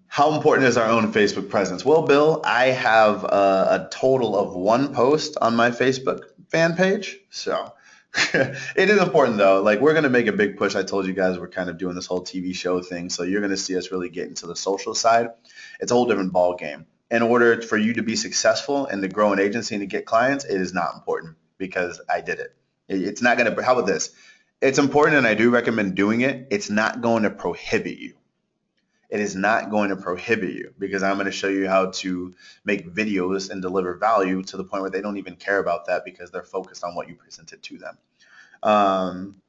How important is our own Facebook presence? Well, Bill, I have a total of 1 post on my Facebook fan page. So It is important though. Like we're gonna make a big push. I told you guys we're kind of doing this whole TV show thing, so you're gonna see us really get into the social side. It's a whole different ball game. In order for you to be successful and to grow an agency and to get clients, it is not important because I did it. It's not gonna. How about this? It's important, and I do recommend doing it. It's not going to prohibit you. It is not going to prohibit you because I'm going to show you how to make videos and deliver value to the point where they don't even care about that because they're focused on what you presented to them. Um,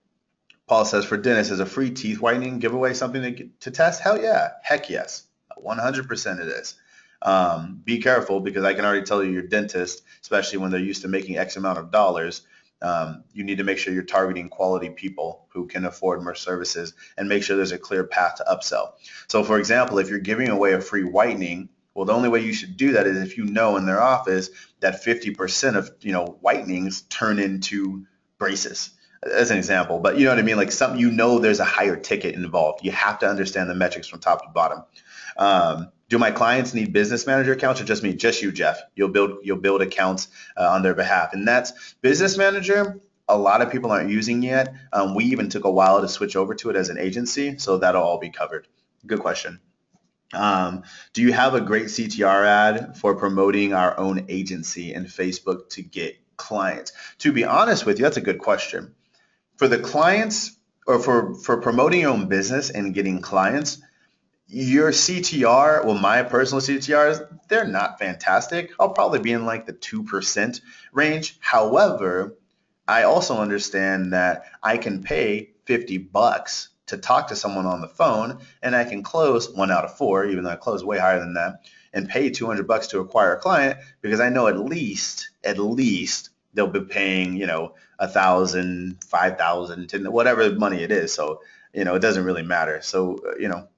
Paul says, for dentists, is a free teeth whitening giveaway something to test? Hell yeah. Heck yes. 100% it is. Be careful because I can already tell you your dentist, especially when they're used to making X amount of dollars, you need to make sure you're targeting quality people who can afford more services and make sure there's a clear path to upsell. So for example, if you're giving away a free whitening, well, the only way you should do that is if you know in their office that 50% of whitenings turn into braces as an example, but you know what I mean? Like something, there's a higher ticket involved. You have to understand the metrics from top to bottom. Do my clients need business manager accounts or just me? Just you, Jeff. You'll build accounts on their behalf, and that's business manager. A lot of people aren't using yet. We even took a while to switch over to it as an agency, so that'll all be covered. Good question. Do you have a great CTR ad for promoting our own agency in Facebook to get clients? To be honest with you, that's a good question. For the clients or for promoting your own business and getting clients, your CTR, well, my personal CTRs, they're not fantastic. I'll probably be in like the 2% range. However, I also understand that I can pay $50 to talk to someone on the phone and I can close 1 out of 4, even though I close way higher than that, and pay $200 to acquire a client because I know at least they'll be paying, 1,000, 5,000, 10, whatever money it is. So, it doesn't really matter. So,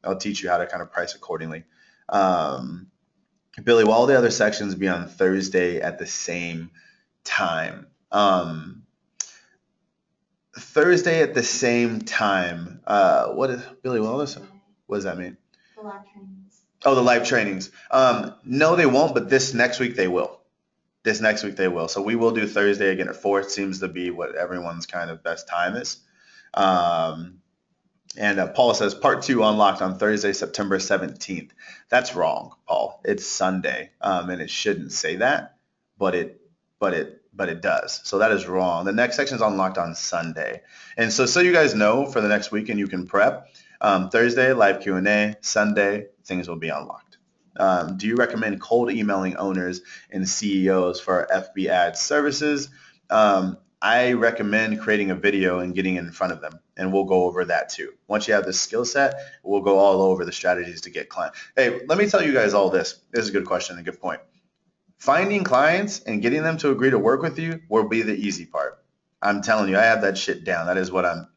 I'll teach you how to kind of price accordingly. Billy, will all the other sections be on Thursday at the same time? Thursday at the same time. What is Billy? What does that mean? The live trainings. Oh, the live trainings. No, they won't, but this next week they will. This next week they will. So we will do Thursday again at 4. It seems to be what everyone's kind of best time is. And Paul says part 2 unlocked on Thursday, September 17th. That's wrong, Paul. It's Sunday, and it shouldn't say that, but it does. So that is wrong. The next section is unlocked on Sunday, and so you guys know for the next weekend you can prep. Thursday live Q&A. Sunday things will be unlocked. Do you recommend cold emailing owners and CEOs for our FB ad services? I recommend creating a video and getting in front of them, and we'll go over that too. Once you have this skill set, we'll go all over the strategies to get clients. Hey, let me tell you guys all this. This is a good question and a good point. Finding clients and getting them to agree to work with you will be the easy part. I'm telling you, I have that shit down. That is what I'm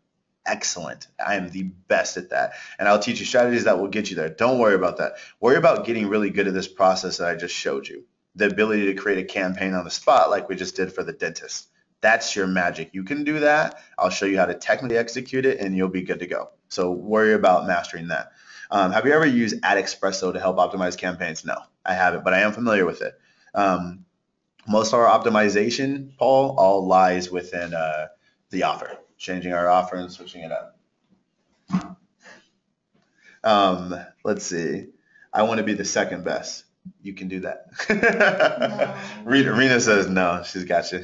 excellent. I am the best at that. And I'll teach you strategies that will get you there. Don't worry about that. Worry about getting really good at this process that I just showed you. The ability to create a campaign on the spot like we just did for the dentist. That's your magic. You can do that. I'll show you how to technically execute it and you'll be good to go. So worry about mastering that. Have you ever used AdExpresso to help optimize campaigns? No, I haven't, but I am familiar with it. Most of our optimization, Paul, all lies within the offer, changing our offer and switching it up. Let's see. I want to be the second best. You can do that. No. Rena says no. She's got you.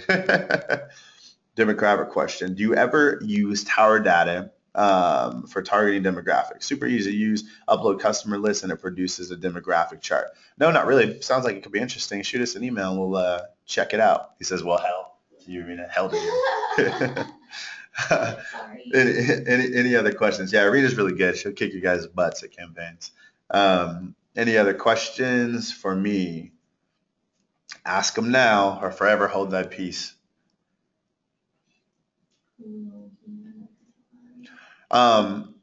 Demographic question. Do you ever use tower data for targeting demographics? Super easy to use. Upload customer list and it produces a demographic chart. No, not really. Sounds like it could be interesting. Shoot us an email and we'll check it out. He says, well, hell. You mean hell to you. Sorry. Any other questions? Yeah, Rena's really good. She'll kick you guys' butts at campaigns. Any other questions for me? Ask them now or forever hold that peace. Don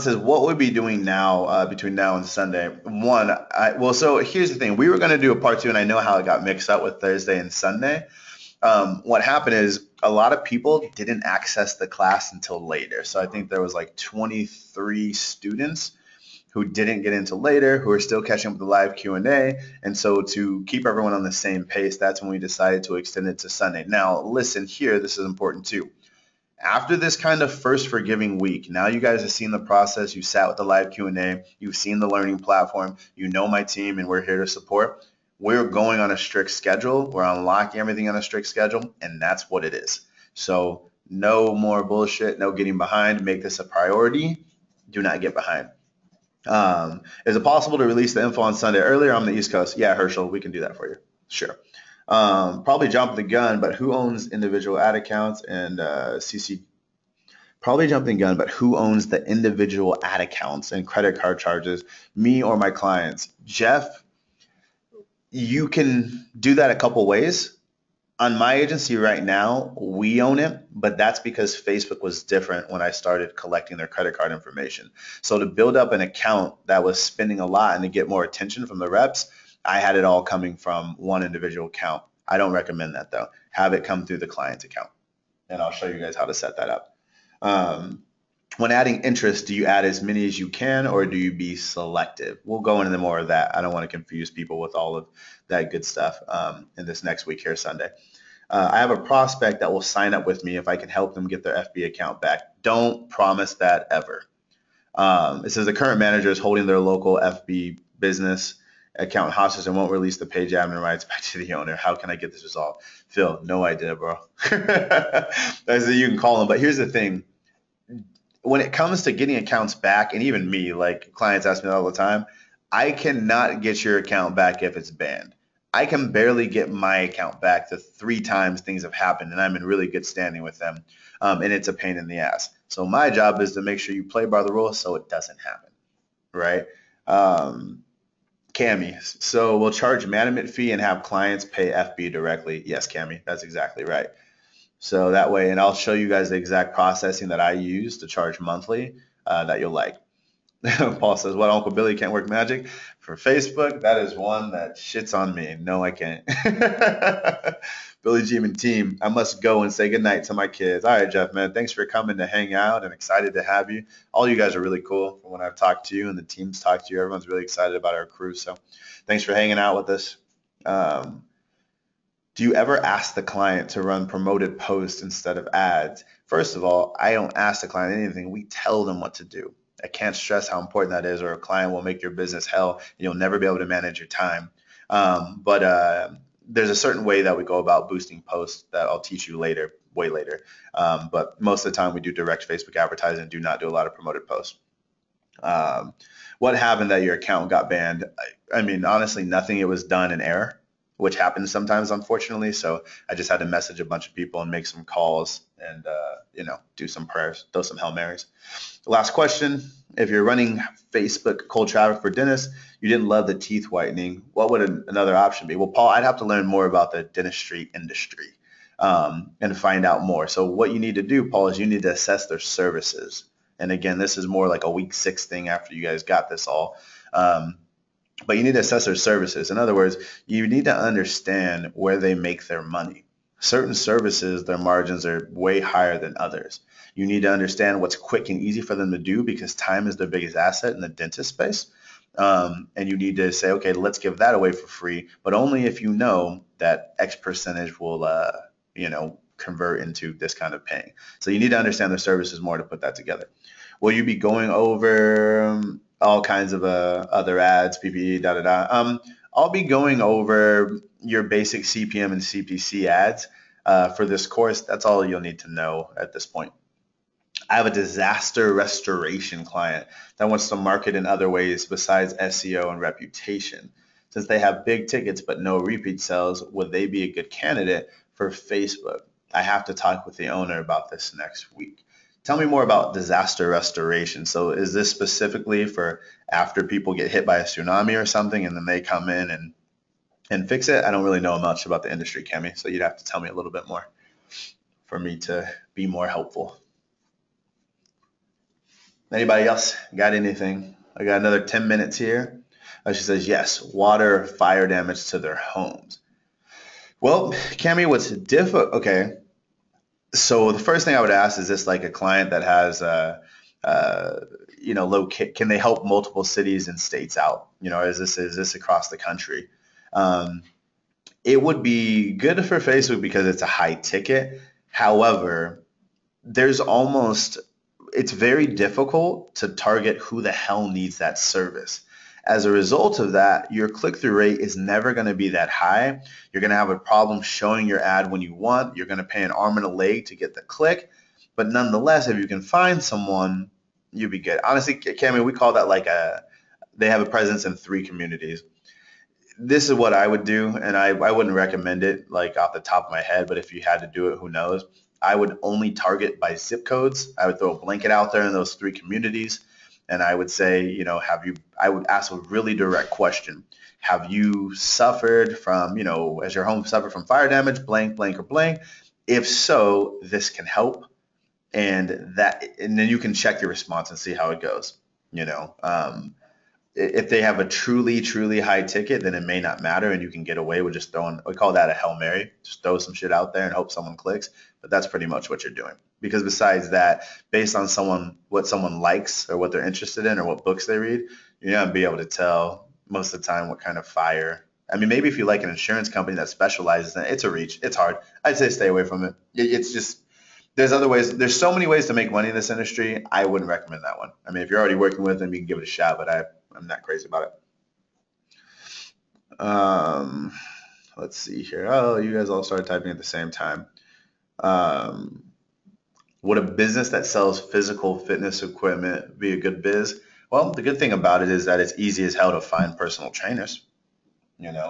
says, what we'll be doing now between now and Sunday. So here's the thing. We were going to do a part 2, and I know how it got mixed up with Thursday and Sunday. What happened is a lot of people didn't access the class until later. So I think there was like 23 students who didn't get into later, who are still catching up with the live Q&A. And so to keep everyone on the same pace, that's when we decided to extend it to Sunday. Now, listen here, this is important too. After this kind of first forgiving week, now you guys have seen the process, you sat with the live Q&A, you've seen the learning platform, you know my team, and we're here to support. We're going on a strict schedule. We're unlocking everything on a strict schedule, and that's what it is. So no more bullshit, no getting behind. Make this a priority. Do not get behind. Is it possible to release the info on Sunday earlier on the East Coast? Yeah, Herschel, we can do that for you. Sure. Probably jump the gun, but who owns individual ad accounts and CC? Probably jumping the gun, but who owns the individual ad accounts and credit card charges? Me or my clients? Jeff, you can do that a couple ways. On my agency right now, we own it, but that's because Facebook was different when I started collecting their credit card information. So to build up an account that was spending a lot and to get more attention from the reps, I had it all coming from one individual account. I don't recommend that though. Have it come through the client's account. And I'll show you guys how to set that up. When adding interest, do you add as many as you can or do you be selective? We'll go into more of that. I don't want to confuse people with all of that good stuff in this next week here Sunday. I have a prospect that will sign up with me if I can help them get their FB account back. Don't promise that ever. It says the current manager is holding their local FB business account hostage and won't release the page admin rights back to the owner. How can I get this resolved? Phil, no idea, bro. I said you can call him, but here's the thing. When it comes to getting accounts back, and even me, like clients ask me all the time, I cannot get your account back if it's banned. I can barely get my account back the 3 times things have happened, and I'm in really good standing with them, and it's a pain in the ass. So my job is to make sure you play by the rules so it doesn't happen, right? Cami, so we'll charge management fee and have clients pay FB directly. Yes, Cami, that's exactly right. So that way, and I'll show you guys the exact processing that I use to charge monthly that you'll like. Paul says, what, Uncle Billy can't work magic? For Facebook, that is one that shits on me. No, I can't. Billy Jean and team, I must go and say goodnight to my kids. All right, Jeff, man, thanks for coming to hang out and excited to have you. All you guys are really cool from when I've talked to you and the team's talked to you. Everyone's really excited about our crew. So thanks for hanging out with us. Do you ever ask the client to run promoted posts instead of ads? First of all, I don't ask the client anything. We tell them what to do. I can't stress how important that is, or a client will make your business hell. You'll never be able to manage your time. But there's a certain way that we go about boosting posts that I'll teach you later, way later. But most of the time we do direct Facebook advertising and do not do a lot of promoted posts. What happened that your account got banned? I mean, honestly, nothing. It was done in error, which happens sometimes, unfortunately. So I just had to message a bunch of people and make some calls and, do some prayers, throw some Hail Marys. Last question. If you're running Facebook cold traffic for dentists, you didn't love the teeth whitening, what would another option be? Well, Paul, I'd have to learn more about the dentistry industry and find out more. So what you need to do, Paul, is you need to assess their services. And again, this is more like a week 6 thing after you guys got this all. But you need to assess their services. In other words, you need to understand where they make their money. Certain services, their margins are way higher than others. You need to understand what's quick and easy for them to do because time is their biggest asset in the dentist space. And you need to say, okay, let's give that away for free, but only if you know that X percentage will, convert into this kind of paying. So you need to understand their services more to put that together. Will you be going over all kinds of other ads, PPE, I'll be going over your basic CPM and CPC ads for this course. That's all you'll need to know at this point. I have a disaster restoration client that wants to market in other ways besides SEO and reputation. Since they have big tickets but no repeat sales, would they be a good candidate for Facebook? I have to talk with the owner about this next week. Tell me more about disaster restoration. So is this specifically for after people get hit by a tsunami or something and then they come in and fix it? I don't really know much about the industry, Cami, so you'd have to tell me a little bit more for me to be more helpful. Anybody else got anything? I got another 10 minutes here. She says, yes, water, fire damage to their homes. Well, Cami, what's difficult? Okay. So the first thing I would ask, is this like a client that has a can they help multiple cities and states out? Is this across the country? Um, it would be good for Facebook because it's a high ticket. However, there's almost it's very difficult to target who the hell needs that service. As a result of that, your click-through rate is never going to be that high. You're going to have a problem showing your ad when you want. You're going to pay an arm and a leg to get the click. But nonetheless, if you can find someone, you'll be good. Honestly, Cami, we call that they have a presence in 3 communities. This is what I would do, and I wouldn't recommend it like off the top of my head, but if you had to do it, who knows? I would only target by zip codes. I would throw a blanket out there in those 3 communities, and I would say, I would ask a really direct question. Have you suffered from, has your home suffered from fire damage, blank, blank, or blank? If so, this can help, and then you can check your response and see how it goes. If they have a truly, truly high ticket, then it may not matter and you can get away with just we call that a Hail Mary. Just throw some shit out there and hope someone clicks. But that's pretty much what you're doing. Because besides that, based on what someone likes or what they're interested in or what books they read, you're not going to be able to tell most of the time what kind of fire. I mean, maybe if you like an insurance company that specializes in it, it's a reach. It's hard. I'd say stay away from it. It's just, there's other ways. There's so many ways to make money in this industry. I wouldn't recommend that one. I mean, if you're already working with them, you can give it a shot, but I'm not crazy about it. Let's see here. Oh, you guys all started typing at the same time. Would a business that sells physical fitness equipment be a good biz? Well, the good thing about it is that it's easy as hell to find personal trainers,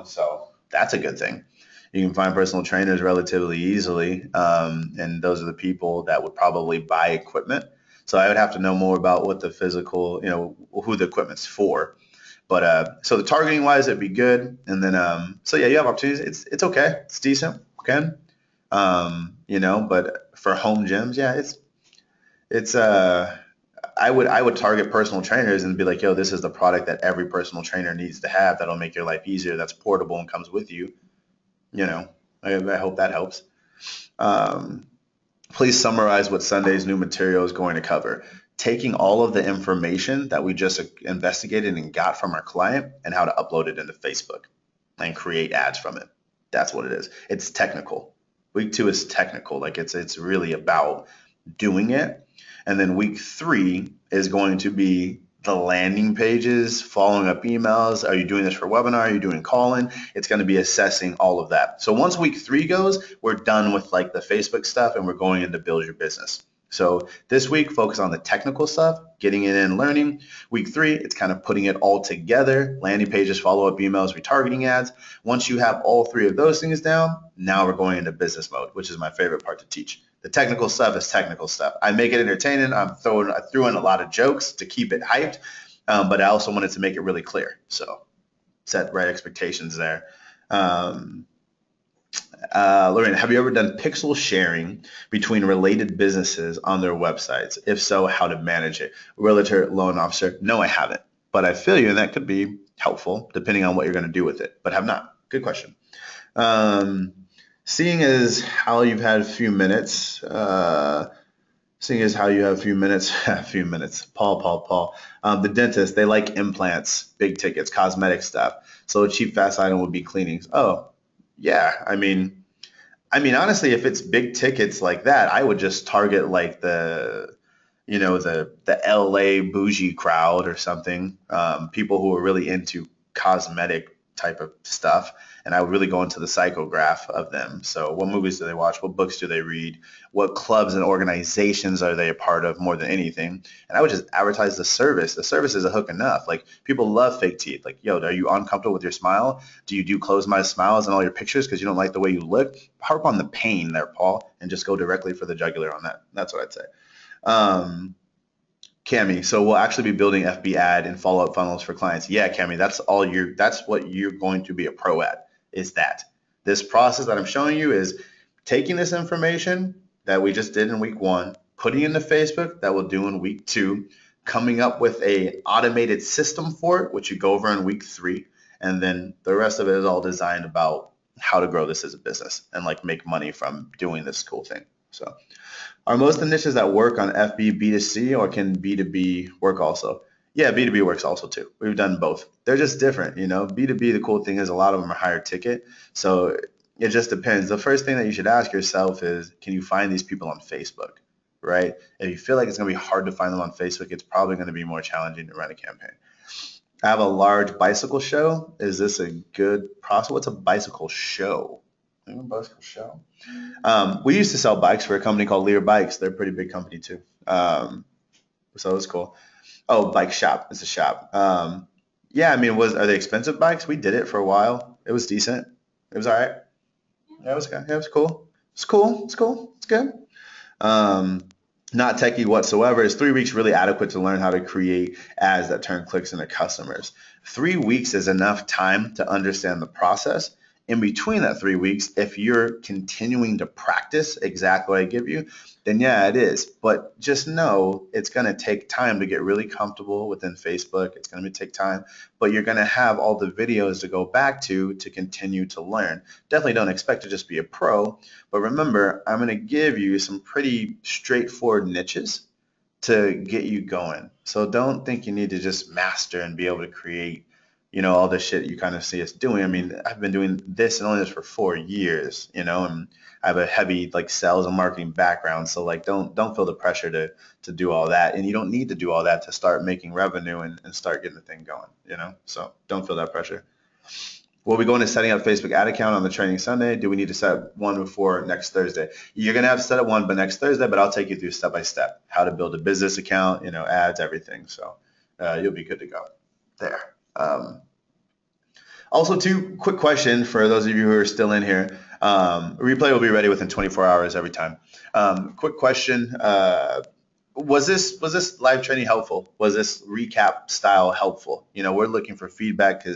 so that's a good thing. You can find personal trainers relatively easily, and those are the people that would probably buy equipment. So I would have to know more about what the physical, who the equipment's for. But so the targeting wise, it'd be good. And then, so yeah, you have opportunities. It's okay. It's decent. Okay. But for home gyms, yeah, I would target personal trainers and be like, yo, this is the product that every personal trainer needs to have. That'll make your life easier. That's portable and comes with you. I hope that helps. Please summarize what Sunday's new material is going to cover. Taking all of the information that we just investigated and got from our client and how to upload it into Facebook and create ads from it. That's what it is. It's technical. Week 2 is technical. Like it's really about doing it. And then week 3 is going to be the landing pages, following up emails. Are you doing this for a webinar? Are you doing call-in? It's going to be assessing all of that. So once week 3 goes, we're done with like the Facebook stuff and we're going into build your business. So this week, focus on the technical stuff, getting it in, learning. Week 3, it's kind of putting it all together, landing pages, follow-up emails, retargeting ads. Once you have all 3 of those things down, now we're going into business mode, which is my favorite part to teach. The technical stuff is technical stuff. I make it entertaining. I threw in a lot of jokes to keep it hyped, but I also wanted to make it really clear. So set right expectations there. Lorraine, have you ever done pixel sharing between related businesses on their websites? If so, how to manage it? Realtor, loan officer? No, I haven't, but I feel you, and that could be helpful depending on what you're going to do with it, but have not. Good question. Seeing as how you've had a few minutes, Paul. The dentist, they like implants, big tickets, cosmetic stuff. So a cheap, fast item would be cleanings. Oh, yeah. I mean, honestly, if it's big tickets like that, I would just target like the LA bougie crowd or something. People who are really into cosmetic type of stuff, and I would really go into the psychograph of them. So what movies do they watch? What books do they read? What clubs and organizations are they a part of more than anything? And I would just advertise the service. The service is a hook enough. Like, people love fake teeth. Like, yo, are you uncomfortable with your smile? Do you do closed my smiles in all your pictures because you don't like the way you look? Harp on the pain there, Paul, and just go directly for the jugular on that. That's what I'd say. Cami, so we'll actually be building FB ad and follow-up funnels for clients. Yeah, Cami, that's what you're going to be a pro at, is that. This process that I'm showing you is taking this information that we just did in week 1, putting it into Facebook that we'll do in week 2, coming up with a automated system for it, which you go over in week 3, and then the rest of it is all designed about how to grow this as a business and like make money from doing this cool thing. So Are most of the niches that work on FB B2C, or can B2B work also? Yeah, B2B works also too. We've done both. They're just different, you know. B2B, the cool thing is a lot of them are higher ticket. So it just depends. The first thing that you should ask yourself is, can you find these people on Facebook, right? If you feel like it's going to be hard to find them on Facebook, it's probably going to be more challenging to run a campaign. I have a large bicycle show. Is this a good process? What's a bicycle show? Bicycle show? We used to sell bikes for a company called Lear Bikes. They're a pretty big company too. So it was cool. Oh, bike shop. It's a shop. Yeah, I mean, are they expensive bikes? We did it for a while. It was decent. It was all right. Yeah, it was good. Yeah, it was cool. It's cool. It's cool. It's good. Um, Not techie whatsoever. Is 3 weeks really adequate to learn how to create ads that turn clicks into customers? 3 weeks is enough time to understand the process. In between that 3 weeks, if you're continuing to practice exactly what I give you, then yeah, it is. But just know it's going to take time to get really comfortable within Facebook. It's going to take time, but you're going to have all the videos to go back to continue to learn. Definitely don't expect to just be a pro, but remember, I'm going to give you some pretty straightforward niches to get you going. So don't think you need to just master and be able to create, all the shit you kind of see us doing. I mean, I've been doing this and only this for 4 years, and I have a heavy like sales and marketing background. So like, don't feel the pressure to do all that. And you don't need to do all that to start making revenue and start getting the thing going. So don't feel that pressure. Will we go into setting up Facebook ad account on the training Sunday? Do we need to set one before next Thursday? You're going to have to set up one by next Thursday, but I'll take you through step by step how to build a business account, ads, everything. So you'll be good to go there. Also, quick question for those of you who are still in here. Replay will be ready within 24 hours every time. Quick question. Was this live training helpful? Was this recap style helpful? We're looking for feedback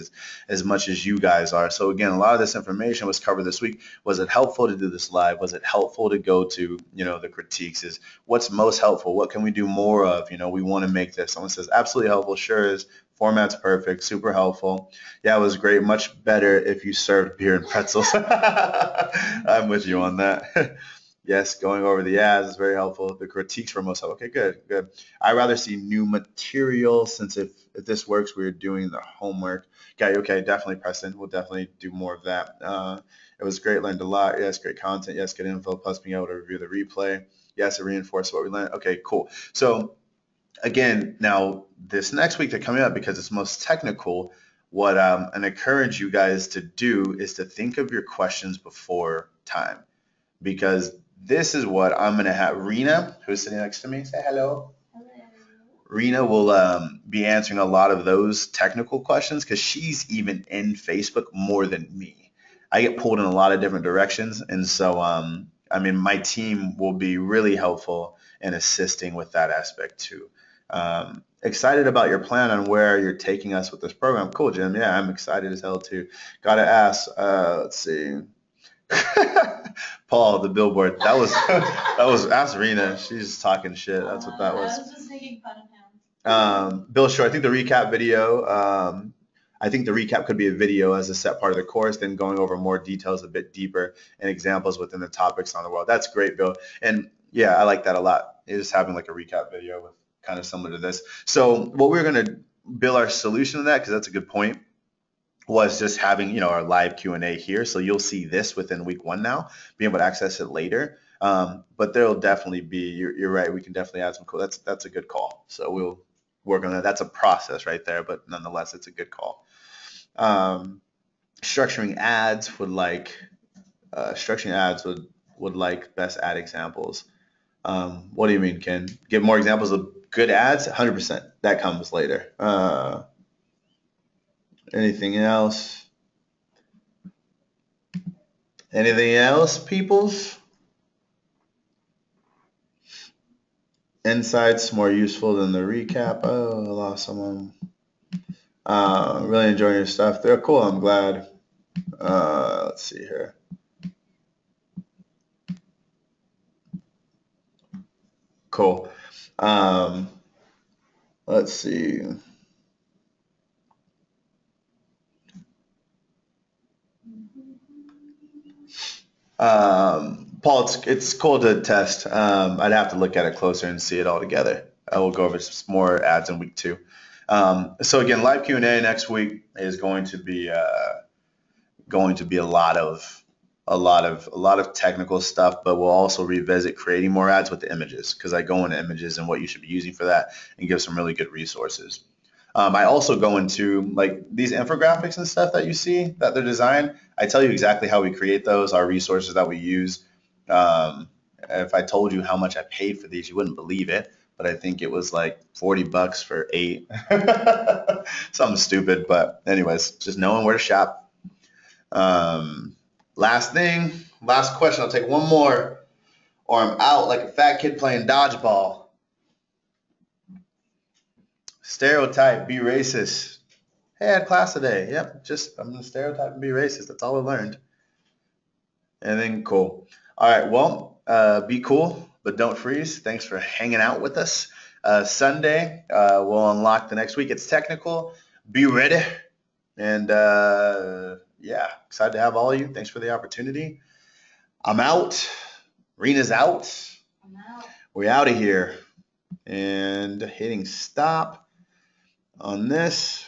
as much as you guys are. So again, a lot of this information was covered this week. Was it helpful to do this live? Was it helpful to go to, the critiques? Is what's most helpful? What can we do more of? We want to make this. Someone says absolutely helpful. Sure is. Format's perfect. Super helpful. Yeah, it was great. Much better if you served beer and pretzels. I'm with you on that. Yes, going over the ads is very helpful. The critiques were most helpful. Okay, good. I'd rather see new material since if this works, we're doing the homework. Okay, definitely, Preston. We'll definitely do more of that. It was great, learned a lot. Yes, great content. Yes, good info, plus being able to review the replay. Yes, it reinforced what we learned. Okay, cool. So again, now this next week they're coming up because it's most technical. What I encourage you guys to do is to think of your questions before time, because this is what I'm going to have. Rena, who's sitting next to me, say hello. Hello. Rena will be answering a lot of those technical questions because she's even in Facebook more than me. I get pulled in a lot of different directions. And so, my team will be really helpful in assisting with that aspect too. Excited about your plan on where you're taking us with this program. Cool, Jim. Yeah, I'm excited as hell too. Got to ask, let's see. Paul, the billboard. That was ask Rena. She's talking shit. That's what that was. I was just making fun of him. Bill Shore, I think the recap video. I think the recap could be a video as a set part of the course, then going over more details a bit deeper and examples within the topics on the world. That's great, Bill. And yeah, I like that a lot. It's just having like a recap video with kind of similar to this. So what we're going to build our solution to that, because that's a good point, was just having, our live Q&A here. So you'll see this within week 1 now, being able to access it later. But there'll definitely be, you're right, we can definitely add some cool, that's a good call. So we'll work on that. That's a process right there, but nonetheless, it's a good call. Structuring ads would like best ad examples. What do you mean, Ken? Give more examples of good ads? 100%. That comes later. Anything else? Anything else, peoples? Insights more useful than the recap. Oh, I lost someone. Really enjoying your stuff. They're cool. I'm glad. Let's see here. Cool. Let's see. Paul, it's cool to test. I'd have to look at it closer and see it all together. I will go over some more ads in week 2. So again, live Q&A next week is going to be a lot of technical stuff, but we'll also revisit creating more ads with the images, because I go into images and what you should be using for that and give some really good resources. I also go into like these infographics and stuff that you see that they're designed. I tell you exactly how we create those, our resources that we use. If I told you how much I paid for these, you wouldn't believe it, but I think it was like $40 for 8. Something stupid, but anyways, just knowing where to shop. Last question. I'll take one more, or I'm out like a fat kid playing dodgeball. Stereotype, be racist. Hey, I had class today. Yep, I'm gonna stereotype and be racist. That's all I learned. Anything cool. All right, well, be cool, but don't freeze. Thanks for hanging out with us. Sunday, we'll unlock the next week. It's technical. Be ready. And yeah, excited to have all of you. Thanks for the opportunity. I'm out. Rena's out. I'm out. We're out of here. And hitting stop on this.